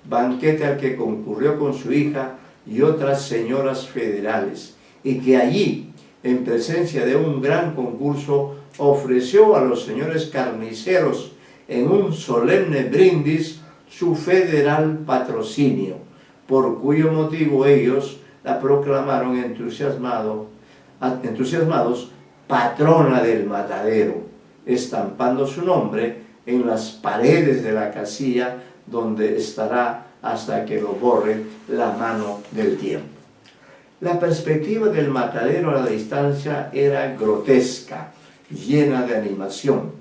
banquete al que concurrió con su hija y otras señoras federales, y que allí, en presencia de un gran concurso, ofreció a los señores carniceros en un solemne brindis su federal patrocinio, por cuyo motivo ellos la proclamaron entusiasmados patrona del matadero, estampando su nombre en las paredes de la casilla, donde estará hasta que lo borre la mano del tiempo. La perspectiva del matadero a la distancia era grotesca, llena de animación.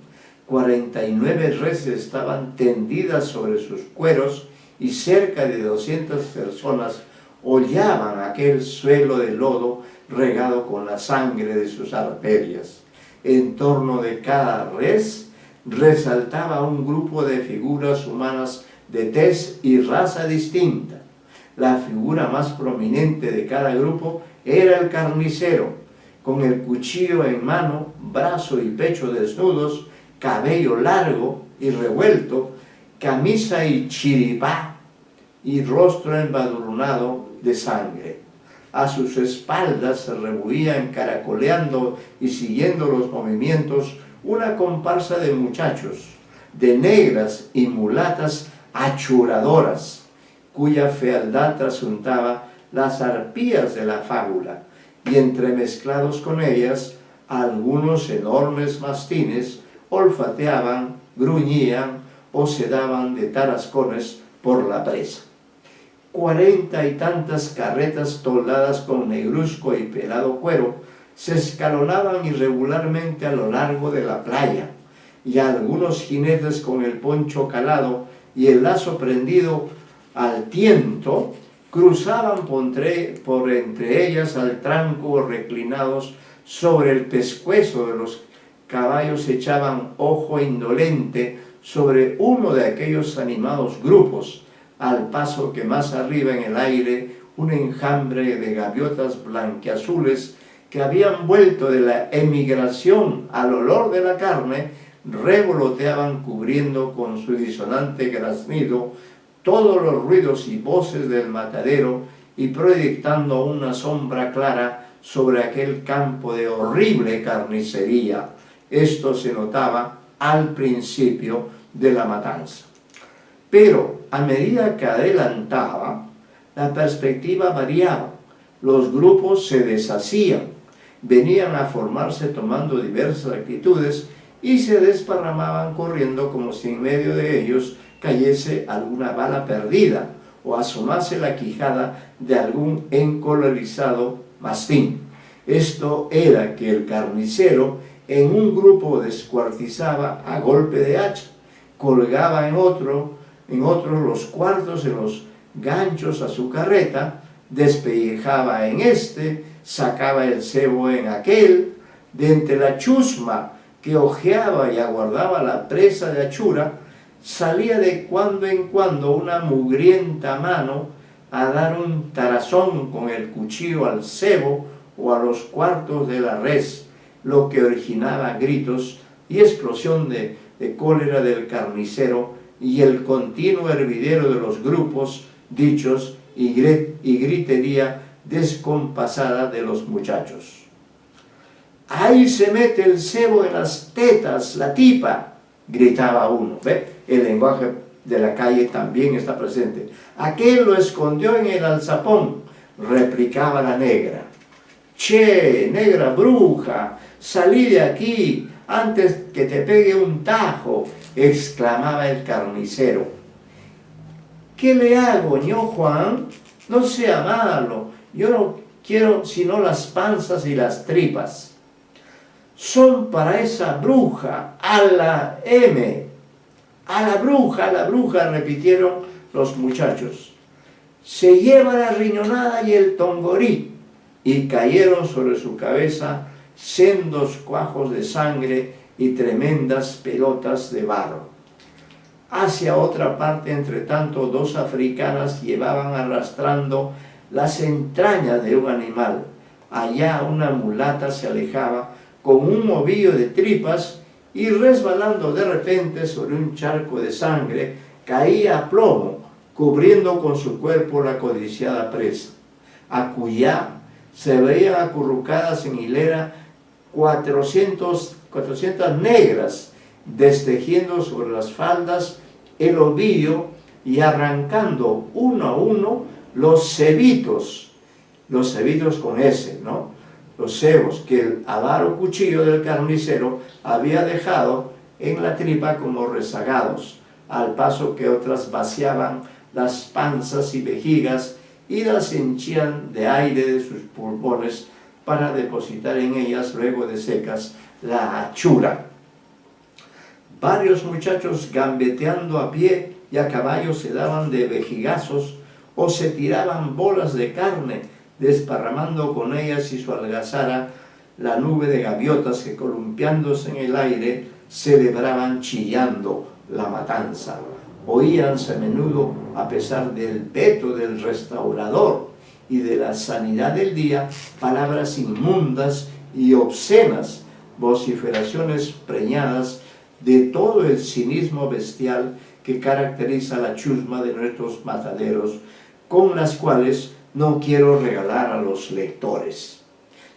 49 reses estaban tendidas sobre sus cueros y cerca de 200 personas hollaban aquel suelo de lodo regado con la sangre de sus arterias. En torno de cada res resaltaba un grupo de figuras humanas de tez y raza distinta. La figura más prominente de cada grupo era el carnicero, con el cuchillo en mano, brazo y pecho desnudos, cabello largo y revuelto, camisa y chiripá y rostro embadurnado de sangre. A sus espaldas se rebuían caracoleando y siguiendo los movimientos una comparsa de muchachos, de negras y mulatas achuradoras, cuya fealdad trasuntaba las arpías de la fábula, y entremezclados con ellas, algunos enormes mastines olfateaban, gruñían o se daban de tarascones por la presa. 40 y tantas carretas toldadas con negruzco y pelado cuero se escalonaban irregularmente a lo largo de la playa, y algunos jinetes con el poncho calado y el lazo prendido al tiento cruzaban por entre ellas al tranco, reclinados sobre el pescuezo de los caballos, echaban ojo indolente sobre uno de aquellos animados grupos, al paso que más arriba en el aire un enjambre de gaviotas blanqueazules que habían vuelto de la emigración al olor de la carne, revoloteaban cubriendo con su disonante graznido todos los ruidos y voces del matadero y proyectando una sombra clara sobre aquel campo de horrible carnicería. Esto se notaba al principio de la matanza. Pero a medida que adelantaba, la perspectiva variaba, los grupos se deshacían, venían a formarse tomando diversas actitudes y se desparramaban corriendo como si en medio de ellos cayese alguna bala perdida o asomase la quijada de algún encolerizado mastín. Esto era que el carnicero en un grupo descuartizaba a golpe de hacha, colgaba en otros los cuartos en los ganchos a su carreta, despellejaba en este, sacaba el cebo en aquel, de entre la chusma que ojeaba y aguardaba la presa de achura, salía de cuando en cuando una mugrienta mano a dar un tarazón con el cuchillo al cebo o a los cuartos de la res, lo que originaba gritos y explosión de cólera del carnicero y el continuo hervidero de los grupos, dichos y gritería descompasada de los muchachos. ¡Ahí se mete el cebo en las tetas, la tipa!, gritaba uno. ¿Ve? El lenguaje de la calle también está presente. Aquel lo escondió en el alzapón, replicaba la negra. ¡Che, negra bruja, salí de aquí antes que te pegue un tajo!, exclamaba el carnicero. ¿Qué le hago, ño Juan? No sea malo, yo no quiero sino las panzas y las tripas. Son para esa bruja, a la M. A la bruja, repitieron los muchachos. Se lleva la riñonada y el tongorí. Y cayeron sobre su cabeza sendos cuajos de sangre y tremendas pelotas de barro. Hacia otra parte, entre tanto, dos africanas llevaban arrastrando las entrañas de un animal. Allá una mulata se alejaba con un ovillo de tripas y resbalando de repente sobre un charco de sangre, caía a plomo, cubriendo con su cuerpo la codiciada presa. Acullá se veían acurrucadas en hilera 400 negras, destejiendo sobre las faldas el ovillo y arrancando uno a uno los cebitos con S, ¿no? Los cebos que el avaro cuchillo del carnicero había dejado en la tripa como rezagados, al paso que otras vaciaban las panzas y vejigas y las henchían de aire de sus pulmones para depositar en ellas, luego de secas, la hachura. Varios muchachos gambeteando a pie y a caballo se daban de vejigazos o se tiraban bolas de carne, desparramando con ellas y su algazara la nube de gaviotas que, columpiándose en el aire, celebraban chillando la matanza. Oíanse a menudo, a pesar del veto del restaurador y de la sanidad del día, palabras inmundas y obscenas, vociferaciones preñadas de todo el cinismo bestial que caracteriza la chusma de nuestros mataderos, con las cuales no quiero regalar a los lectores.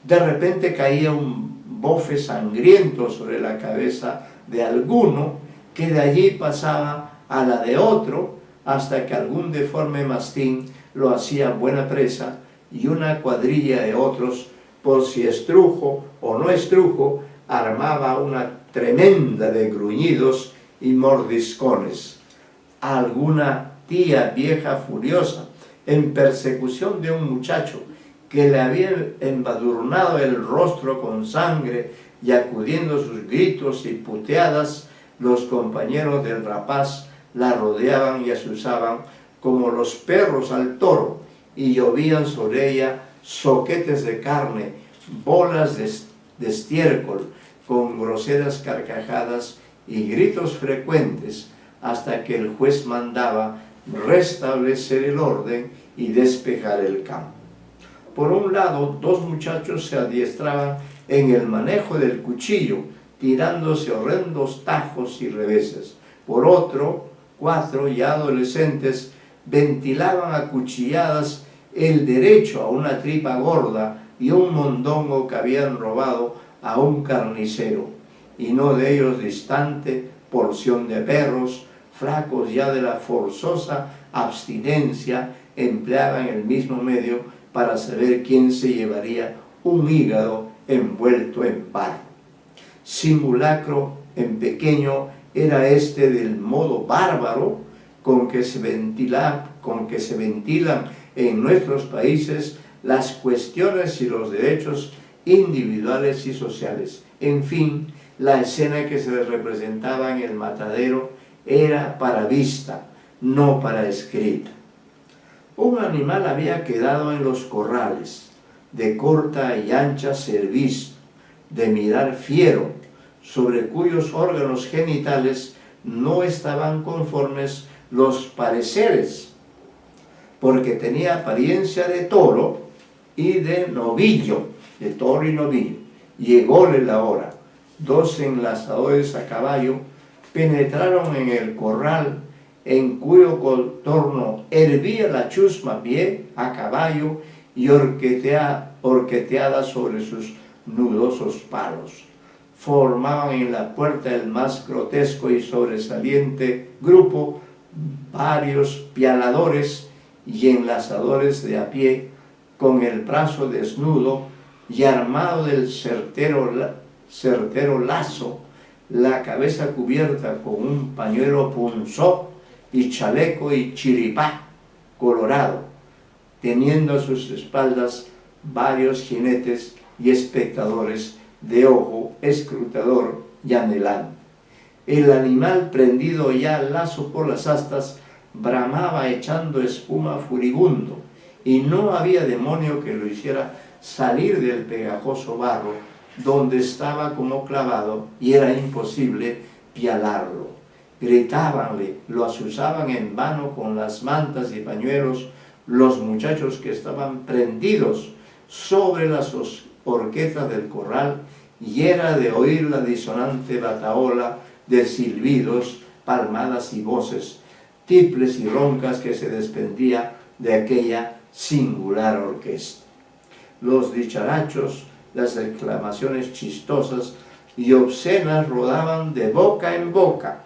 De repente caía un bofe sangriento sobre la cabeza de alguno, que de allí pasaba a la de otro, hasta que algún deforme mastín lo hacía buena presa, y una cuadrilla de otros, por si estrujo o no estrujo, armaba una tremenda de gruñidos y mordiscones. Alguna tía vieja furiosa, en persecución de un muchacho que le había embadurnado el rostro con sangre, y acudiendo a sus gritos y puteadas, los compañeros del rapaz la rodeaban y asusaban como los perros al toro, y llovían sobre ella zoquetes de carne, bolas de estiércol, con groseras carcajadas y gritos frecuentes, hasta que el juez mandaba restablecer el orden y despejar el campo. Por un lado, dos muchachos se adiestraban en el manejo del cuchillo, tirándose horrendos tajos y reveses. Por otro, 4 ya adolescentes ventilaban a cuchilladas el derecho a una tripa gorda y un mondongo que habían robado a un carnicero, y no de ellos distante porción de perros, flacos ya de la forzosa abstinencia, empleaban el mismo medio para saber quién se llevaría un hígado envuelto en barro. Simulacro en pequeño era este del modo bárbaro con que se ventilan en nuestros países las cuestiones y los derechos individuales y sociales. En fin, la escena que se representaba en el matadero era para vista, no para escrita. Un animal había quedado en los corrales, de corta y ancha cerviz, de mirar fiero, sobre cuyos órganos genitales no estaban conformes los pareceres, porque tenía apariencia de toro y de novillo, de toro y novillo. Llególe la hora. 2 enlazadores a caballo penetraron en el corral, en cuyo contorno hervía la chusma a pie, a caballo y horqueteada sobre sus nudosos palos. Formaban en la puerta el más grotesco y sobresaliente grupo varios pialadores y enlazadores de a pie, con el brazo desnudo y armado del certero lazo, la cabeza cubierta con un pañuelo punzó y chaleco y chiripá colorado, teniendo a sus espaldas varios jinetes y espectadores de ojo escrutador y anhelante. El animal, prendido ya al lazo por las astas, bramaba echando espuma furibundo, y no había demonio que lo hiciera salir del pegajoso barro donde estaba como clavado, y era imposible pialarlo. Gritábanle, lo asusaban en vano con las mantas y pañuelos los muchachos que estaban prendidos sobre las horquetas del corral, y era de oír la disonante batahola de silbidos, palmadas y voces, tiples y roncas que se desprendía de aquella singular orquesta. Los dicharachos, las exclamaciones chistosas y obscenas rodaban de boca en boca,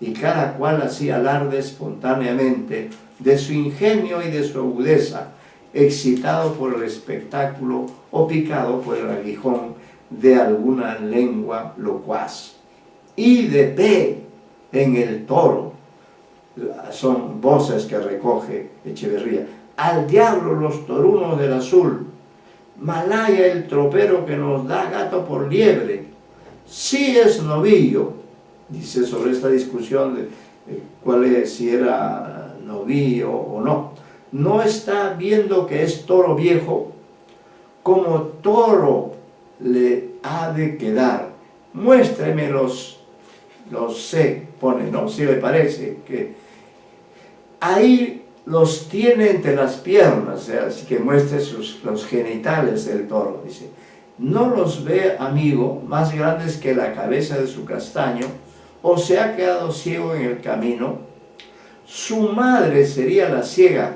y cada cual hacía alarde espontáneamente de su ingenio y de su agudeza, excitado por el espectáculo o picado por el aguijón de alguna lengua locuaz. Y de pie en el toro, son voces que recoge Echeverría, al diablo los torunos del azul, Malaya el tropero que nos da gato por liebre, sí es novillo, dice sobre esta discusión de cuál es, si era novillo o no. No está viendo que es toro viejo, como toro le ha de quedar. Muéstreme los C, pone, ¿no? Si le parece que ahí los tiene entre las piernas, o sea, así que muestre los genitales del toro, dice. No los ve, amigo, más grandes que la cabeza de su castaño, o se ha quedado ciego en el camino. Su madre sería la ciega,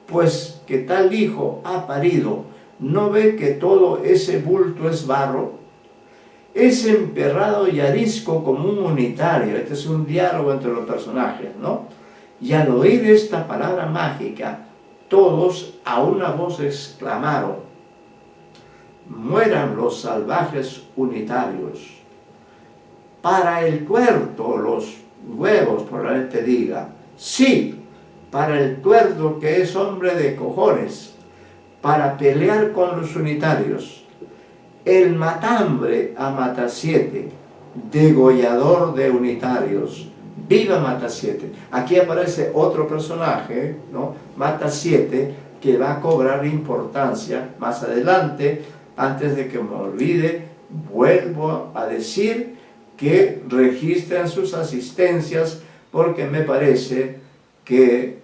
pues que tal hijo ha parido. ¿No ve que todo ese bulto es barro? Es emperrado y arisco como un unitario. Este es un diálogo entre los personajes, ¿no? Y al oír esta palabra mágica, todos a una voz exclamaron: mueran los salvajes unitarios. Para el tuerto, los huevos, probablemente diga. Sí, para el tuerto que es hombre de cojones, para pelear con los unitarios. El matambre a Matasiete, degollador de unitarios. ¡Viva Matasiete! Aquí aparece otro personaje, ¿no? Matasiete, que va a cobrar importancia más adelante. Antes de que me olvide, vuelvo a decir que registren sus asistencias, porque me parece que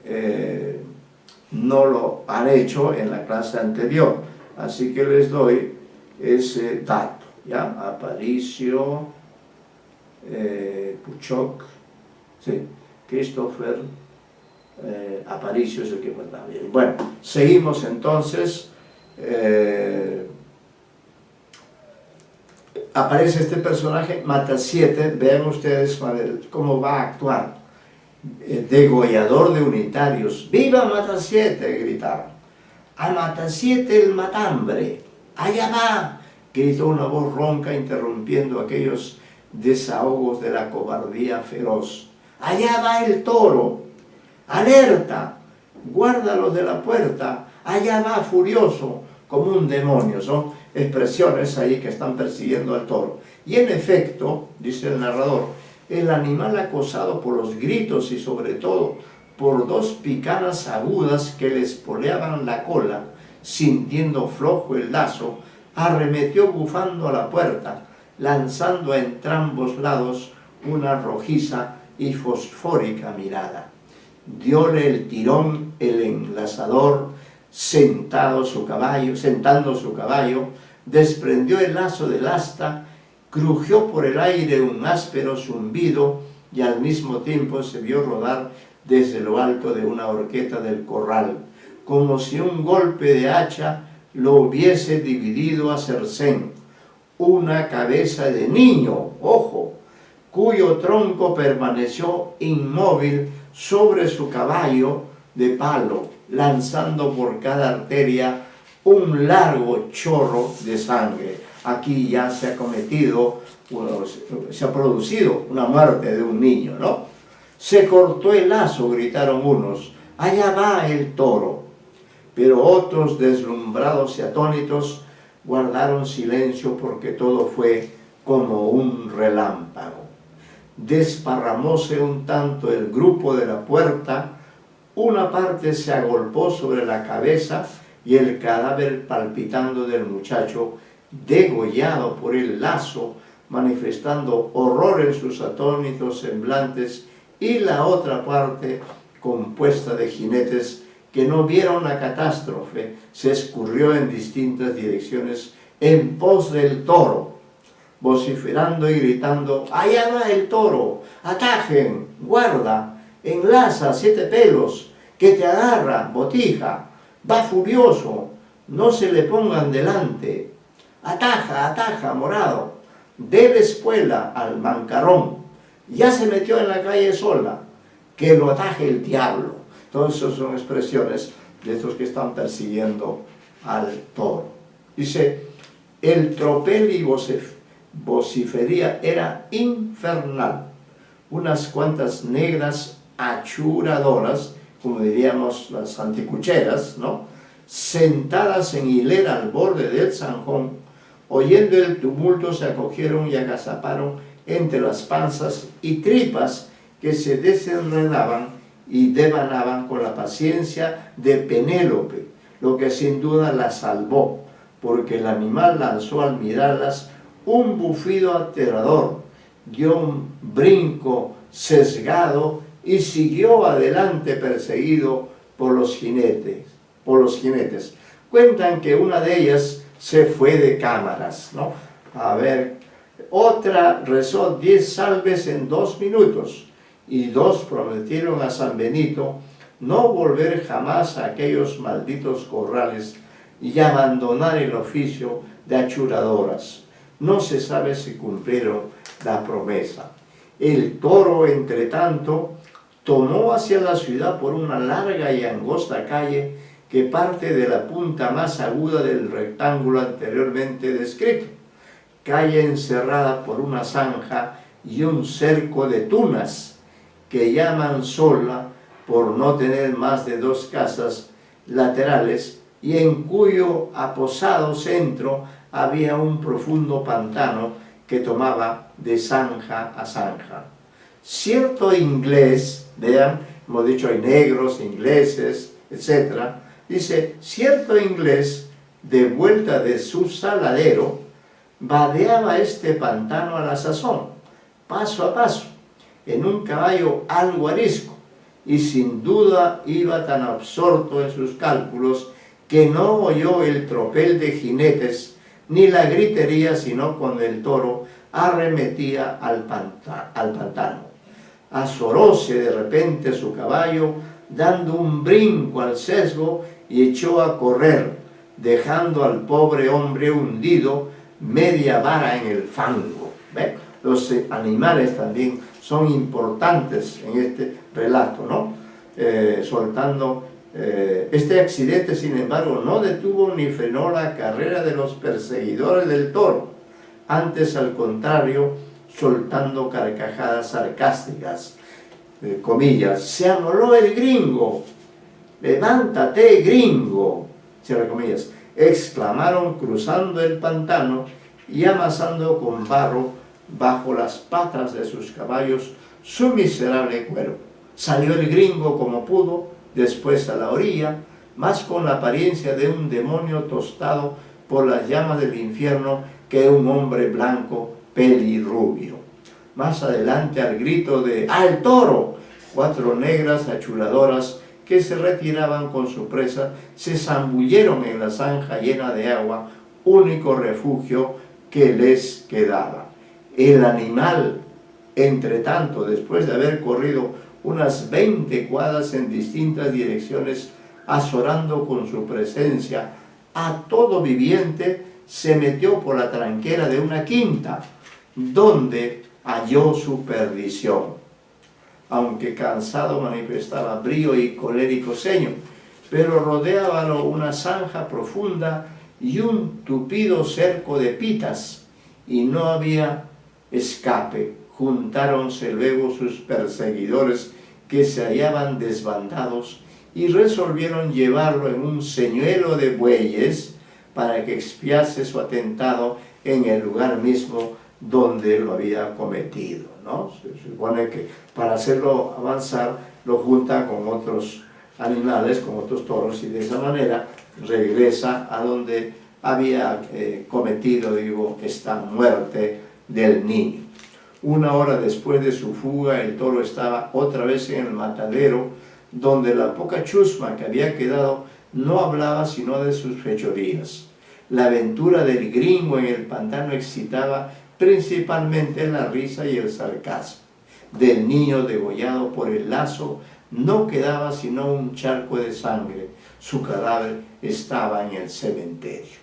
no lo han hecho en la clase anterior. Así que les doy ese dato, ¿ya? Aparicio, Puchoc, sí, Christopher, Aparicio es el que faltaba. Bueno, seguimos entonces. Aparece este personaje, Matasiete, vean ustedes cómo va a actuar. Degollador de unitarios. ¡Viva Matasiete! Gritaron. A Matasiete el matambre. ¡Allá va!, gritó una voz ronca interrumpiendo aquellos desahogos de la cobardía feroz. ¡Allá va el toro! ¡Alerta! ¡Guárdalos de la puerta! ¡Allá va furioso como un demonio! Son expresiones ahí que están persiguiendo al toro. Y en efecto, dice el narrador, el animal acosado por los gritos y sobre todo por dos picanas agudas que le espoleaban la cola, sintiendo flojo el lazo, arremetió bufando a la puerta, lanzando a entrambos lados una rojiza y fosfórica mirada. Diole el tirón el enlazador, sentando su caballo, desprendió el lazo del asta, crujió por el aire un áspero zumbido y al mismo tiempo se vio rodar desde lo alto de una horqueta del corral, como si un golpe de hacha lo hubiese dividido a cercén. Una cabeza de niño, ojo, cuyo tronco permaneció inmóvil sobre su caballo de palo, lanzando por cada arteria un largo chorro de sangre. Aquí ya se ha producido una muerte de un niño, ¿no? Se cortó el lazo, gritaron unos, allá va el toro. Pero otros, deslumbrados y atónitos, guardaron silencio porque todo fue como un relámpago. Desparramóse un tanto el grupo de la puerta, una parte se agolpó sobre la cabeza y el cadáver palpitando del muchacho, degollado por el lazo, manifestando horror en sus atónitos semblantes, y la otra parte, compuesta de jinetes que no vieron la catástrofe, se escurrió en distintas direcciones en pos del toro, vociferando y gritando: «¡Allá va el toro! ¡Atajen! ¡Guarda! ¡Enlaza, siete pelos! ¡Que te agarra, botija! ¡Va furioso! ¡No se le pongan delante! ¡Ataja, ataja, morado! ¡Dele espuela al mancarrón! ¡Ya se metió en la calle sola! ¡Que lo ataje el diablo!». Todas esas son expresiones de estos que están persiguiendo al toro. Dice: el tropel y vocifería era infernal. Unas cuantas negras achuradoras, como diríamos las anticucheras, ¿no?, sentadas en hilera al borde del zanjón, oyendo el tumulto, se acogieron y agazaparon entre las panzas y tripas que se desenredaban y devanaban con la paciencia de Penélope, lo que sin duda la salvó, porque el animal lanzó al mirarlas un bufido aterrador, dio un brinco sesgado y siguió adelante perseguido por los jinetes. Cuentan que una de ellas se fue de cámaras, ¿no? A ver, otra rezó 10 salves en 2 minutos, y 2 prometieron a San Benito no volver jamás a aquellos malditos corrales y abandonar el oficio de achuradoras. No se sabe si cumplieron la promesa. El toro, entre tanto, tomó hacia la ciudad por una larga y angosta calle que parte de la punta más aguda del rectángulo anteriormente descrito, calle encerrada por una zanja y un cerco de tunas, que llaman sola por no tener más de 2 casas laterales, y en cuyo aposado centro había un profundo pantano que tomaba de zanja a zanja. Cierto inglés, vean, hemos dicho hay negros, ingleses, etc., dice: cierto inglés, de vuelta de su saladero, vadeaba este pantano a la sazón, paso a paso, en un caballo algo arisco, y sin duda iba tan absorto en sus cálculos que no oyó el tropel de jinetes ni la gritería, sino cuando el toro arremetía al pantano. Azoróse de repente su caballo, dando un brinco al sesgo, y echó a correr, dejando al pobre hombre hundido media vara en el fango. ¿Ve? Los animales también son importantes en este relato, ¿no? Este accidente, sin embargo, no detuvo ni frenó la carrera de los perseguidores del toro. Antes, al contrario, soltando carcajadas sarcásticas, comillas: «Se amoló el gringo, levántate, gringo», cierra comillas, exclamaron, cruzando el pantano y amasando con barro bajo las patas de sus caballos su miserable cuerpo. Salió el gringo como pudo, después a la orilla, más con la apariencia de un demonio tostado por las llamas del infierno que un hombre blanco, pelirrubio. Más adelante, al grito de «¡Al toro!», 4 negras achuradoras que se retiraban con su presa se zambulleron en la zanja llena de agua, único refugio que les quedaba. El animal, entre tanto, después de haber corrido unas 20 cuadras en distintas direcciones, azorando con su presencia a todo viviente, se metió por la tranquera de una quinta, donde halló su perdición. Aunque cansado, manifestaba brío y colérico ceño, pero rodeábalo una zanja profunda y un tupido cerco de pitas, y no había escape. Juntáronse luego sus perseguidores, que se hallaban desbandados, y resolvieron llevarlo en un señuelo de bueyes para que expiase su atentado en el lugar mismo donde lo había cometido, ¿no? Se supone que para hacerlo avanzar lo junta con otros animales, con otros toros, y de esa manera regresa a donde había cometido, esta muerte del niño. 1 hora después de su fuga, el toro estaba otra vez en el matadero, donde la poca chusma que había quedado no hablaba sino de sus fechorías. La aventura del gringo en el pantano excitaba principalmente la risa y el sarcasmo. Del niño degollado por el lazo no quedaba sino un charco de sangre. Su cadáver estaba en el cementerio.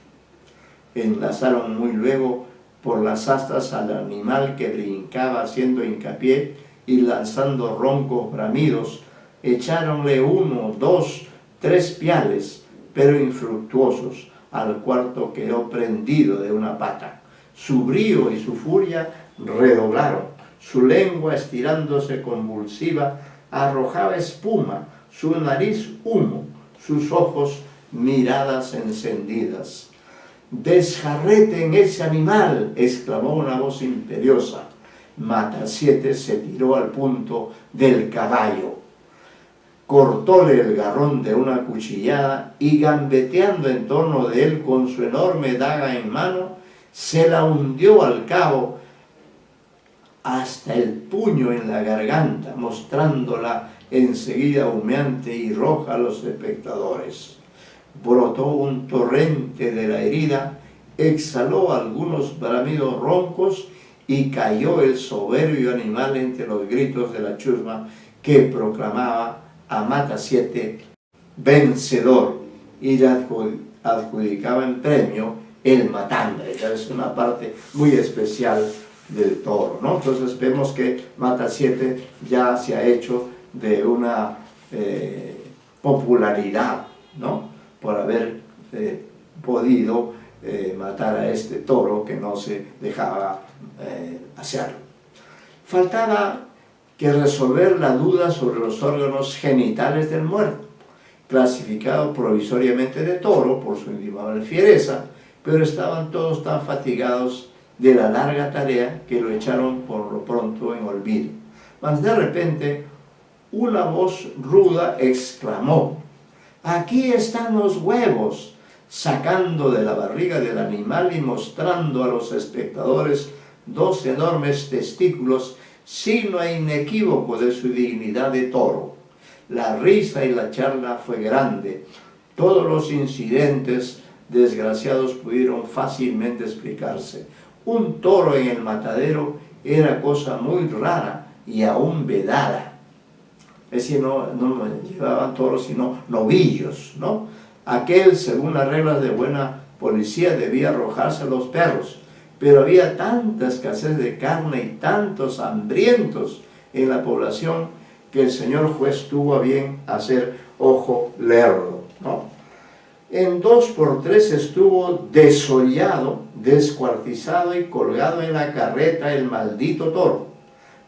Enlazaron muy luego por las astas al animal que brincaba haciendo hincapié y lanzando roncos bramidos. Echáronle 1, 2, 3 piales, pero infructuosos. Al cuarto quedó prendido de una pata. Su brío y su furia redoblaron. Su lengua, estirándose convulsiva, arrojaba espuma, su nariz humo, sus ojos miradas encendidas. «¡Desjarreten ese animal!», exclamó una voz imperiosa. Matasiete se tiró al punto del caballo, cortóle el garrón de una cuchillada y gambeteando en torno de él con su enorme daga en mano, se la hundió al cabo hasta el puño en la garganta, mostrándola enseguida humeante y roja a los espectadores. Brotó un torrente de la herida, exhaló algunos bramidos roncos y cayó el soberbio animal entre los gritos de la chusma que proclamaba a Matasiete vencedor y le adjudicaba en premio el matambre. Ya es una parte muy especial del toro, ¿no? Entonces vemos que Matasiete ya se ha hecho de una popularidad, ¿no?, por haber podido matar a este toro que no se dejaba hacerlo. Faltaba que resolver la duda sobre los órganos genitales del muerto, clasificado provisoriamente de toro por su indimable fiereza, pero estaban todos tan fatigados de la larga tarea que lo echaron por lo pronto en olvido. Mas de repente una voz ruda exclamó: «Aquí están los huevos», sacando de la barriga del animal y mostrando a los espectadores 2 enormes testículos, signo inequívoco de su dignidad de toro. La risa y la charla fue grande. Todos los incidentes desgraciados pudieron fácilmente explicarse. Un toro en el matadero era cosa muy rara y aún vedada. Es decir, no llevaban toros sino novillos, ¿no? Aquel, según las reglas de buena policía, debía arrojarse a los perros, pero había tanta escasez de carne y tantos hambrientos en la población que el señor juez tuvo a bien hacer ojo lerdo, ¿no? En 2 por 3 estuvo desollado, descuartizado y colgado en la carreta el maldito toro.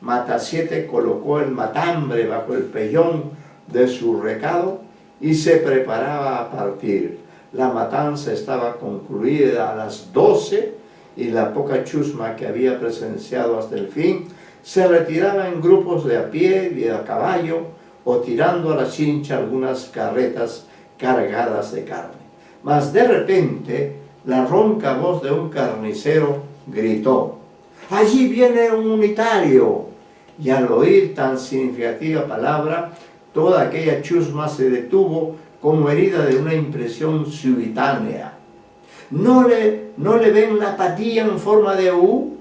Matasiete colocó el matambre bajo el pellón de su recado y se preparaba a partir. La matanza estaba concluida a las 12 y la poca chusma que había presenciado hasta el fin se retiraba en grupos de a pie y a caballo o tirando a la cincha algunas carretas cargadas de carne. Mas de repente la ronca voz de un carnicero gritó: «¡Allí viene un unitario!». Y al oír tan significativa palabra, toda aquella chusma se detuvo como herida de una impresión subitánea. ¿No le ven la patilla en forma de U?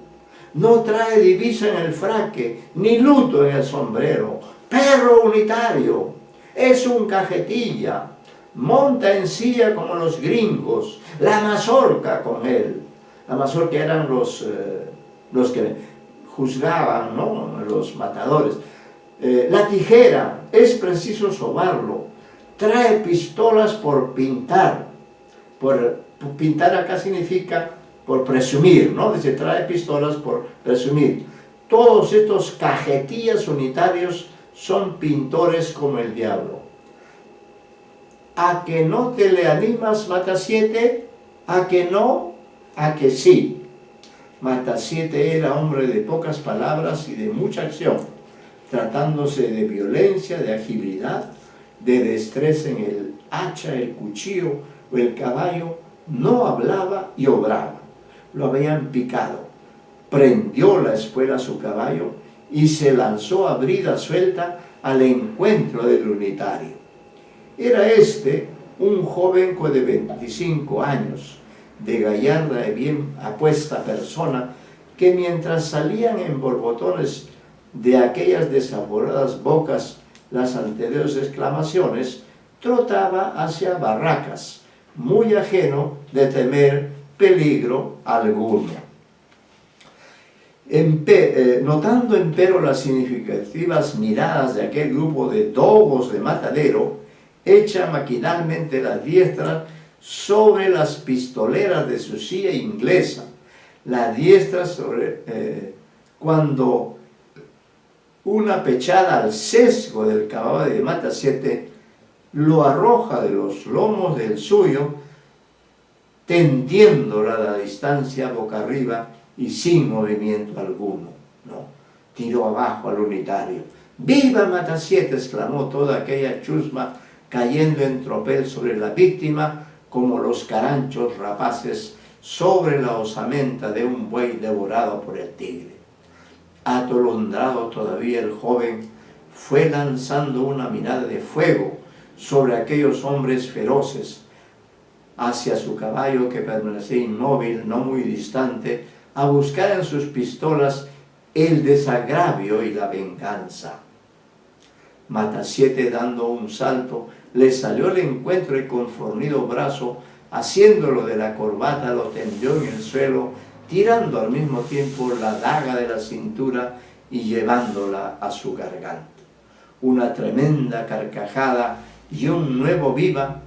No trae divisa en el fraque, ni luto en el sombrero. ¡Perro unitario! Es un cajetilla. Monta en silla como los gringos. La mazorca con él. La mazorca eran los que juzgaban, ¿no?, los matadores. La tijera, es preciso sobarlo. Trae pistolas por pintar. Por pintar acá significa por presumir, ¿no? Dice, trae pistolas por presumir. Todos estos cajetillas unitarios son pintores como el diablo. ¿A que no te le animas, Matasiete? ¿A que no? ¿A que sí? Matasiete era hombre de pocas palabras y de mucha acción, tratándose de violencia, de agilidad, de destreza en el hacha, el cuchillo o el caballo. No hablaba y obraba. Lo habían picado. Prendió la espuela a su caballo y se lanzó a brida suelta al encuentro del unitario. Era este un joven de 25 años, de gallarda y bien apuesta persona, que mientras salían en borbotones de aquellas desaforadas bocas las anteriores exclamaciones, trotaba hacia Barracas, muy ajeno de temer peligro alguno. Notando empero las significativas miradas de aquel grupo de dogos de matadero, echa maquinalmente las diestras sobre las pistoleras de su silla inglesa, la diestra cuando una pechada al sesgo del caballo de Matasiete lo arroja de los lomos del suyo, tendiéndola a la distancia boca arriba y sin movimiento alguno, ¿no? Tiró abajo al unitario. ¡Viva Matasiete!, exclamó toda aquella chusma, cayendo en tropel sobre la víctima, como los caranchos rapaces sobre la osamenta de un buey devorado por el tigre. Atolondrado todavía el joven, fue lanzando una mirada de fuego sobre aquellos hombres feroces, hacia su caballo que permanecía inmóvil, no muy distante, a buscar en sus pistolas el desagravio y la venganza. Matasiete, dando un salto, le salió al encuentro y con fornido brazo, haciéndolo de la corbata, lo tendió en el suelo, tirando al mismo tiempo la daga de la cintura y llevándola a su garganta. Una tremenda carcajada y un nuevo viva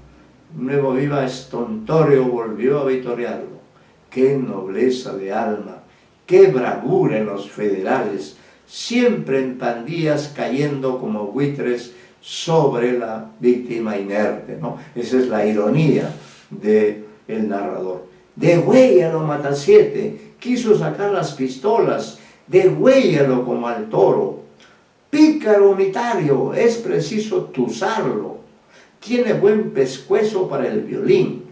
estontorio volvió a vitorearlo. ¡Qué nobleza de alma! ¡Qué bravura en los federales! Siempre en pandillas cayendo como buitres sobre la víctima inerte, ¿no? Esa es la ironía del narrador. Degüéllalo, Matasiete, quiso sacar las pistolas, degüéllalo como al toro. Pícaro unitario, es preciso tuzarlo. Tiene buen pescuezo para el violín.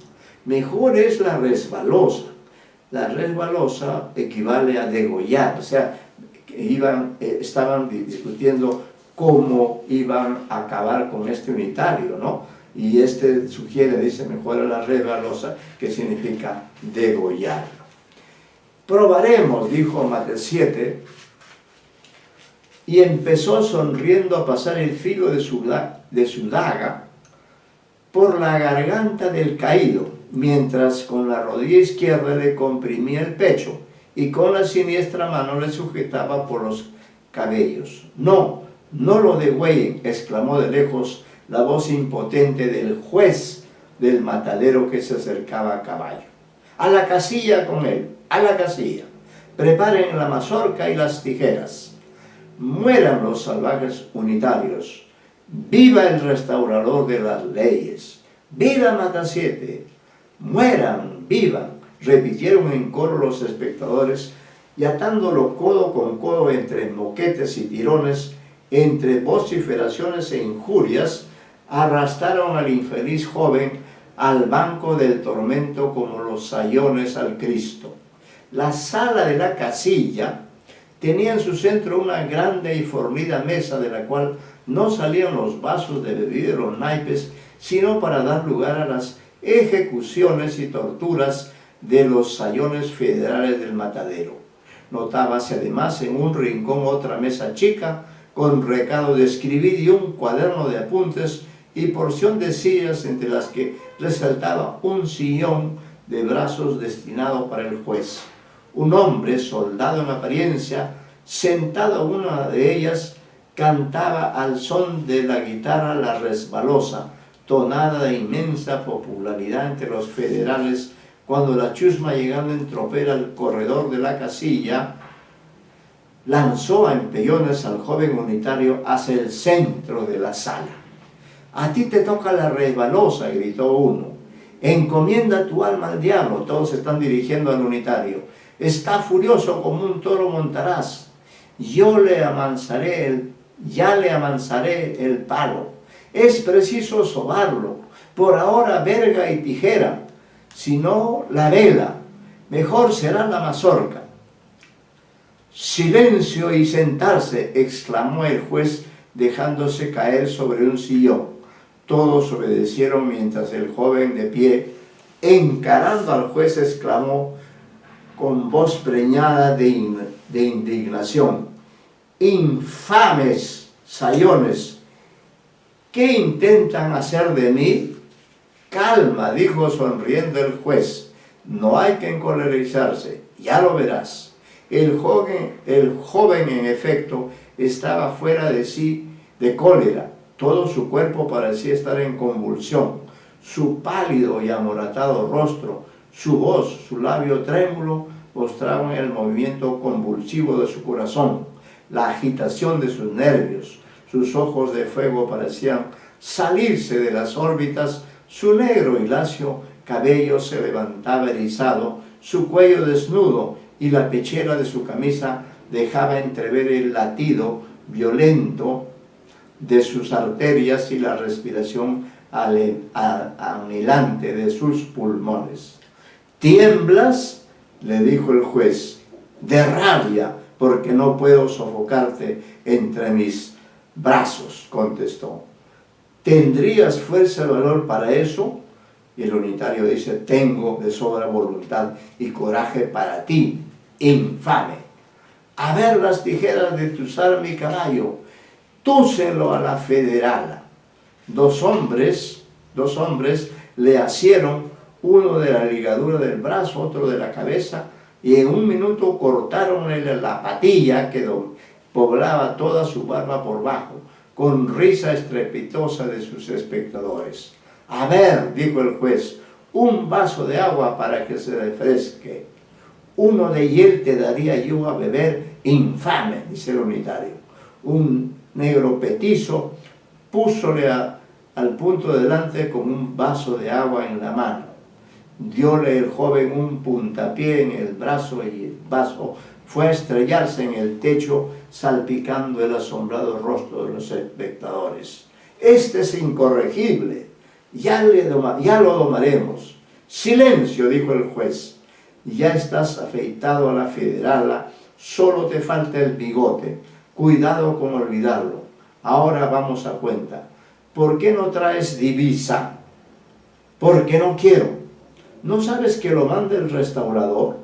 Mejor es la resbalosa. La resbalosa equivale a degollar, o sea, estaban discutiendo cómo iban a acabar con este unitario, ¿no? Y este sugiere, dice, mejor la resbalosa, que significa degollar. Probaremos, dijo Matasiete, y empezó sonriendo a pasar el filo de su daga por la garganta del caído, mientras con la rodilla izquierda le comprimía el pecho y con la siniestra mano le sujetaba por los cabellos. No, no lo degüellen, exclamó de lejos la voz impotente del juez del matadero que se acercaba a caballo. A la casilla con él, a la casilla. Preparen la mazorca y las tijeras. Mueran los salvajes unitarios. ¡Viva el restaurador de las leyes! ¡Viva Matasiete! ¡Mueran! ¡Vivan! Repitieron en coro los espectadores y atándolo codo con codo entre moquetes y tirones, entre vociferaciones e injurias, arrastraron al infeliz joven al banco del tormento como los sayones al Cristo. La sala de la casilla tenía en su centro una grande y fornida mesa de la cual no salían los vasos de bebida y los naipes, sino para dar lugar a las ejecuciones y torturas de los sayones federales del matadero. Notábase además en un rincón otra mesa chica, con recado de escribir y un cuaderno de apuntes y porción de sillas entre las que resaltaba un sillón de brazos destinado para el juez. Un hombre, soldado en apariencia, sentado en una de ellas, cantaba al son de la guitarra La Resbalosa, tonada de inmensa popularidad entre los federales, cuando la chusma, llegando en tropel al corredor de la casilla, lanzó a empellones al joven unitario hacia el centro de la sala. «A ti te toca la resbalosa», gritó uno. «Encomienda tu alma al diablo», todos se están dirigiendo al unitario. «Está furioso como un toro montarás. Ya le amansaré el palo. Es preciso sobarlo. Por ahora verga y tijera. Si no, la vela. Mejor será la mazorca». «Silencio y sentarse», exclamó el juez dejándose caer sobre un sillón. Todos obedecieron mientras el joven de pie, encarando al juez, exclamó con voz preñada de indignación: «¡Infames sayones! ¿Qué intentan hacer de mí?». «Calma», dijo sonriendo el juez, «no hay que encolerizarse, ya lo verás». El joven en efecto estaba fuera de sí de cólera. Todo su cuerpo parecía estar en convulsión. Su pálido y amoratado rostro, su voz, su labio trémulo mostraban el movimiento convulsivo de su corazón, la agitación de sus nervios. Sus ojos de fuego parecían salirse de las órbitas, su negro y lacio cabello se levantaba erizado, su cuello desnudo y la pechera de su camisa dejaba entrever el latido violento de sus arterias y la respiración anhelante de sus pulmones. «¿Tiemblas?», le dijo el juez. «De rabia, porque no puedo sofocarte entre mis brazos», contestó. «¿Tendrías fuerza y valor para eso?». Y el unitario dice: «Tengo de sobra voluntad y coraje para ti, infame. A ver las tijeras de tu zar mi caballo, túselo a la federala». Dos hombres le asieron, uno de la ligadura del brazo, otro de la cabeza, y en un minuto cortaronle la patilla que poblaba toda su barba por bajo, con risa estrepitosa de sus espectadores. «A ver», dijo el juez, «un vaso de agua para que se refresque». «Uno de hiel te daría yo a beber, infame», dice el unitario. Un negro petizo púsole al punto delante con un vaso de agua en la mano. Diole el joven un puntapié en el brazo y el vaso fue a estrellarse en el techo, salpicando el asombrado rostro de los espectadores. «Este es incorregible, ya lo domaremos». «Silencio», dijo el juez, «ya estás afeitado a la federala, solo te falta el bigote, cuidado con olvidarlo. Ahora vamos a cuenta. ¿Por qué no traes divisa?». «Porque no quiero». ¿No sabes que lo manda el restaurador?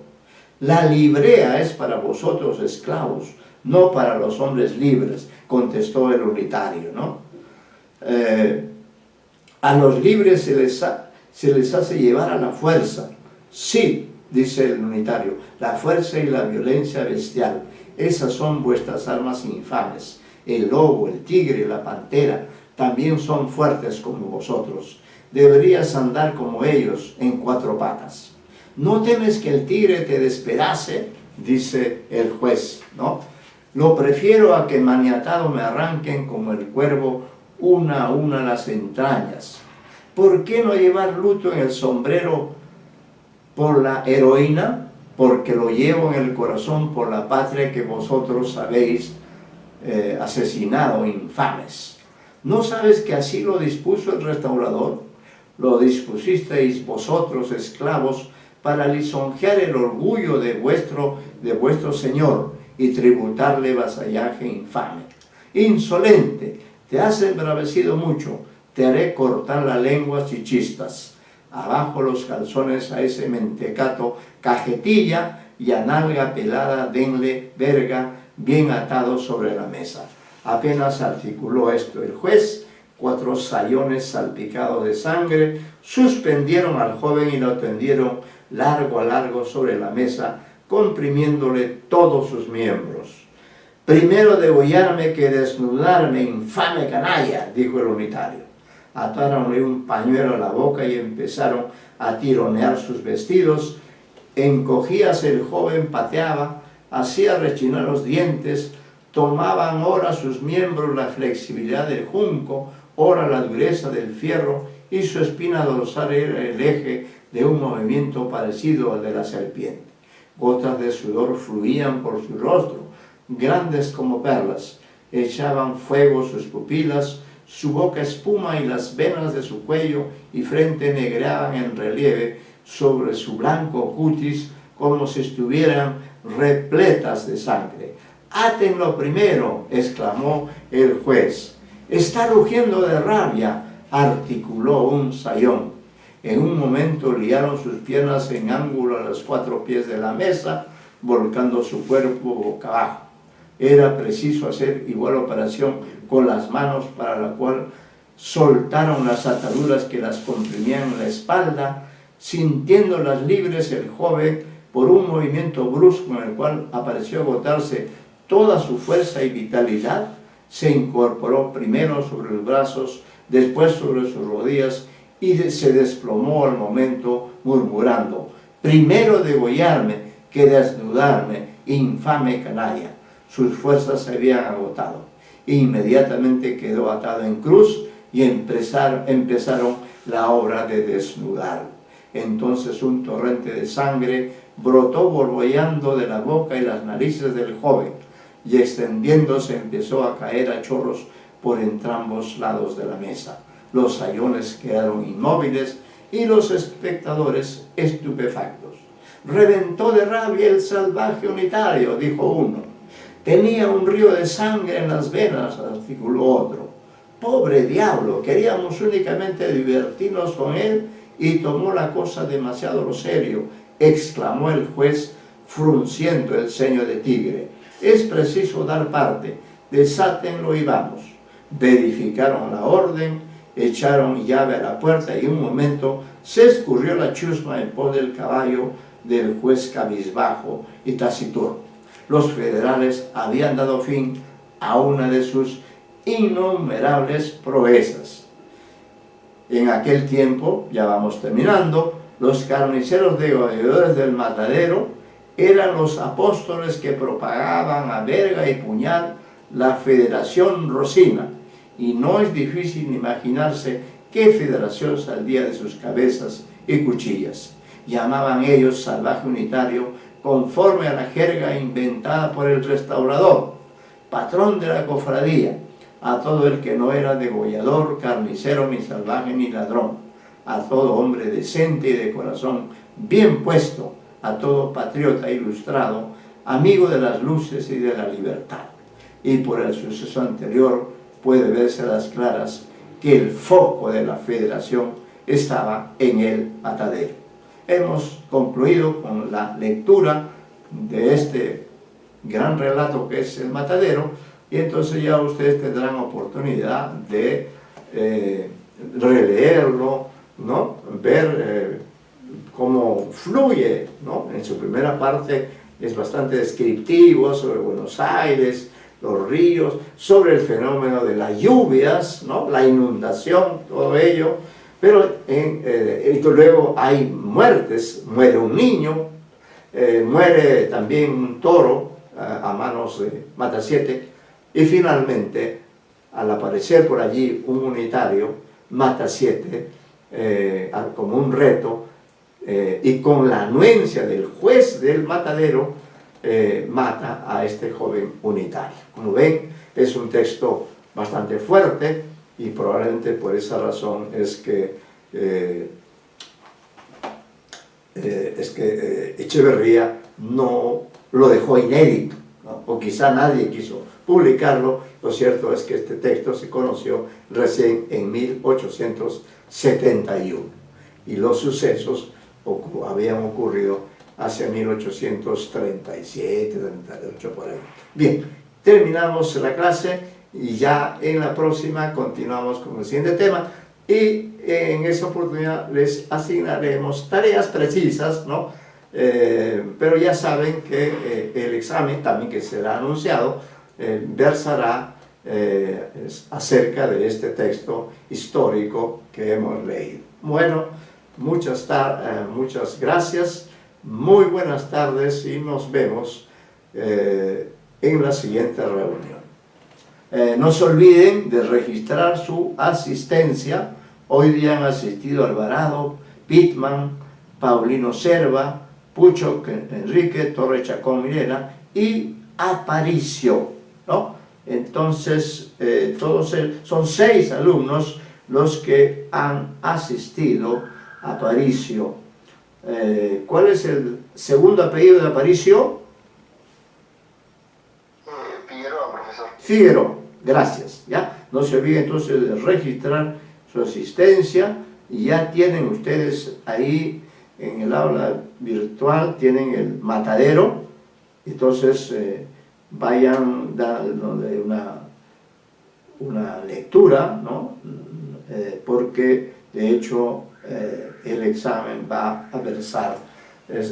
La librea es para vosotros esclavos, no para los hombres libres, contestó el unitario, ¿no? A los libres se les hace llevar a la fuerza. Sí, dice el unitario, la fuerza y la violencia bestial, esas son vuestras armas infames. El lobo, el tigre, la pantera, también son fuertes como vosotros. Deberías andar como ellos, en cuatro patas. ¿No temes que el tigre te despedace?, dice el juez, ¿no? «Lo prefiero a que maniatado me arranquen como el cuervo una a una las entrañas». ¿Por qué no llevar luto en el sombrero por la heroína? Porque lo llevo en el corazón por la patria que vosotros habéis asesinado, infames. ¿No sabes que así lo dispuso el restaurador? Lo dispusisteis vosotros, esclavos, para lisonjear el orgullo de vuestro señor y tributarle vasallaje infame. «Insolente, te has embravecido mucho, te haré cortar la lengua si chistas. Abajo los calzones a ese mentecato, cajetilla y a nalga pelada denle verga bien atado sobre la mesa». Apenas articuló esto el juez, 4 sayones salpicados de sangre suspendieron al joven y lo tendieron largo a largo sobre la mesa, comprimiéndole todos sus miembros. «Primero degollarme que desnudarme, infame canalla», dijo el unitario. Atáronle un pañuelo a la boca y empezaron a tironear sus vestidos. Encogíase el joven, pateaba, hacía rechinar los dientes, tomaban ora sus miembros la flexibilidad del junco, ora la dureza del fierro, y su espina dorsal era el eje de un movimiento parecido al de la serpiente. Gotas de sudor fluían por su rostro, grandes como perlas, echaban fuego sus pupilas, su boca espuma y las venas de su cuello y frente negreaban en relieve sobre su blanco cutis como si estuvieran repletas de sangre. «Átenlo primero», exclamó el juez. «Está rugiendo de rabia», articuló un sayón. En un momento liaron sus piernas en ángulo a los 4 pies de la mesa, volcando su cuerpo boca abajo. Era preciso hacer igual operación con las manos, para la cual soltaron las ataduras que las comprimían en la espalda. Sintiéndolas libres, el joven, por un movimiento brusco en el cual apareció agotarse toda su fuerza y vitalidad, se incorporó primero sobre los brazos, después sobre sus rodillas, y se desplomó al momento, murmurando: «Primero degollarme que desnudarme, infame canalla». Sus fuerzas se habían agotado. Inmediatamente quedó atado en cruz y empezaron la obra de desnudarlo. Entonces un torrente de sangre brotó borbollando de la boca y las narices del joven, y extendiéndose empezó a caer a chorros por entrambos lados de la mesa. Los sayones quedaron inmóviles y los espectadores estupefactos. «Reventó de rabia el salvaje unitario», dijo uno. «Tenía un río de sangre en las venas», articuló otro. «Pobre diablo, queríamos únicamente divertirnos con él y tomó la cosa demasiado serio», exclamó el juez, frunciendo el ceño de tigre. «Es preciso dar parte, desátenlo y vamos». Verificaron la orden, echaron llave a la puerta y en un momento se escurrió la chusma en pos del caballo del juez cabizbajo y taciturno. Los federales habían dado fin a una de sus innumerables proezas. En aquel tiempo, ya vamos terminando, los carniceros degolladores del matadero eran los apóstoles que propagaban a verga y puñal la Federación Rosina, y no es difícil imaginarse qué federación saldría de sus cabezas y cuchillas. Llamaban ellos salvaje unitario conforme a la jerga inventada por el restaurador, patrón de la cofradía, a todo el que no era degollador, carnicero, ni salvaje, ni ladrón, a todo hombre decente y de corazón bien puesto, a todo patriota ilustrado, amigo de las luces y de la libertad. Y por el suceso anterior puede verse a las claras que el foco de la federación estaba en el matadero. Hemos concluido con la lectura de este gran relato que es el matadero, y entonces ya ustedes tendrán oportunidad de releerlo, ¿no? Ver cómo fluye, ¿no? En su primera parte es bastante descriptivo sobre Buenos Aires, los ríos, sobre el fenómeno de las lluvias, ¿no? La inundación, todo ello. Pero luego hay muertes, muere un niño, muere también un toro a manos de Matasiete, y finalmente, al aparecer por allí un unitario, Matasiete, como un reto, y con la anuencia del juez del matadero, mata a este joven unitario. Como ven, es un texto bastante fuerte, y probablemente por esa razón es que Echeverría no lo dejó inédito, ¿no? O quizá nadie quiso publicarlo. Lo cierto es que este texto se conoció recién en 1871 y los sucesos habían ocurrido hacia 1837, 38, por ahí. Bien, terminamos la clase. Y ya en la próxima continuamos con el siguiente tema, y en esa oportunidad les asignaremos tareas precisas, ¿no? Pero ya saben que el examen también, que será anunciado, versará acerca de este texto histórico que hemos leído. Bueno, muchas gracias, muy buenas tardes, y nos vemos en la siguiente reunión. No se olviden de registrar su asistencia. Hoy día han asistido Alvarado, Pitman, Paulino Serva, Pucho Enrique, Torre Chacón Mirena y Aparicio, ¿no? Entonces, son 6 alumnos los que han asistido a Aparicio. ¿Cuál es el segundo apellido de Aparicio? Figueroa. Gracias, ¿ya? No se olviden entonces de registrar su asistencia y ya tienen ustedes ahí en el aula virtual, tienen el matadero, entonces vayan dándole una lectura, ¿no? Porque de hecho el examen va a versar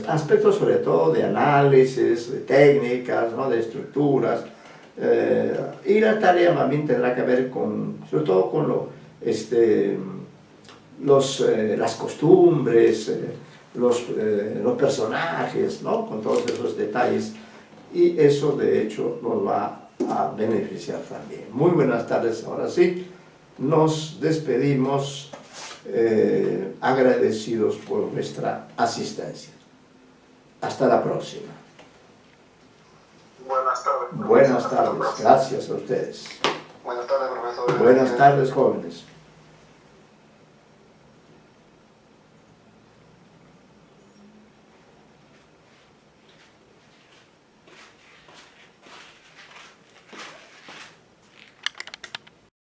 aspectos sobre todo de análisis, de técnicas, ¿no? De estructuras, y la tarea más bien tendrá que ver con, sobre todo con las costumbres, los personajes, ¿no? Con todos esos detalles, y eso de hecho nos va a beneficiar también. Muy buenas tardes, ahora sí, nos despedimos agradecidos por nuestra asistencia. Hasta la próxima. Buenas tardes. Buenas tardes, gracias a ustedes. Buenas tardes, profesor. Buenas tardes, jóvenes.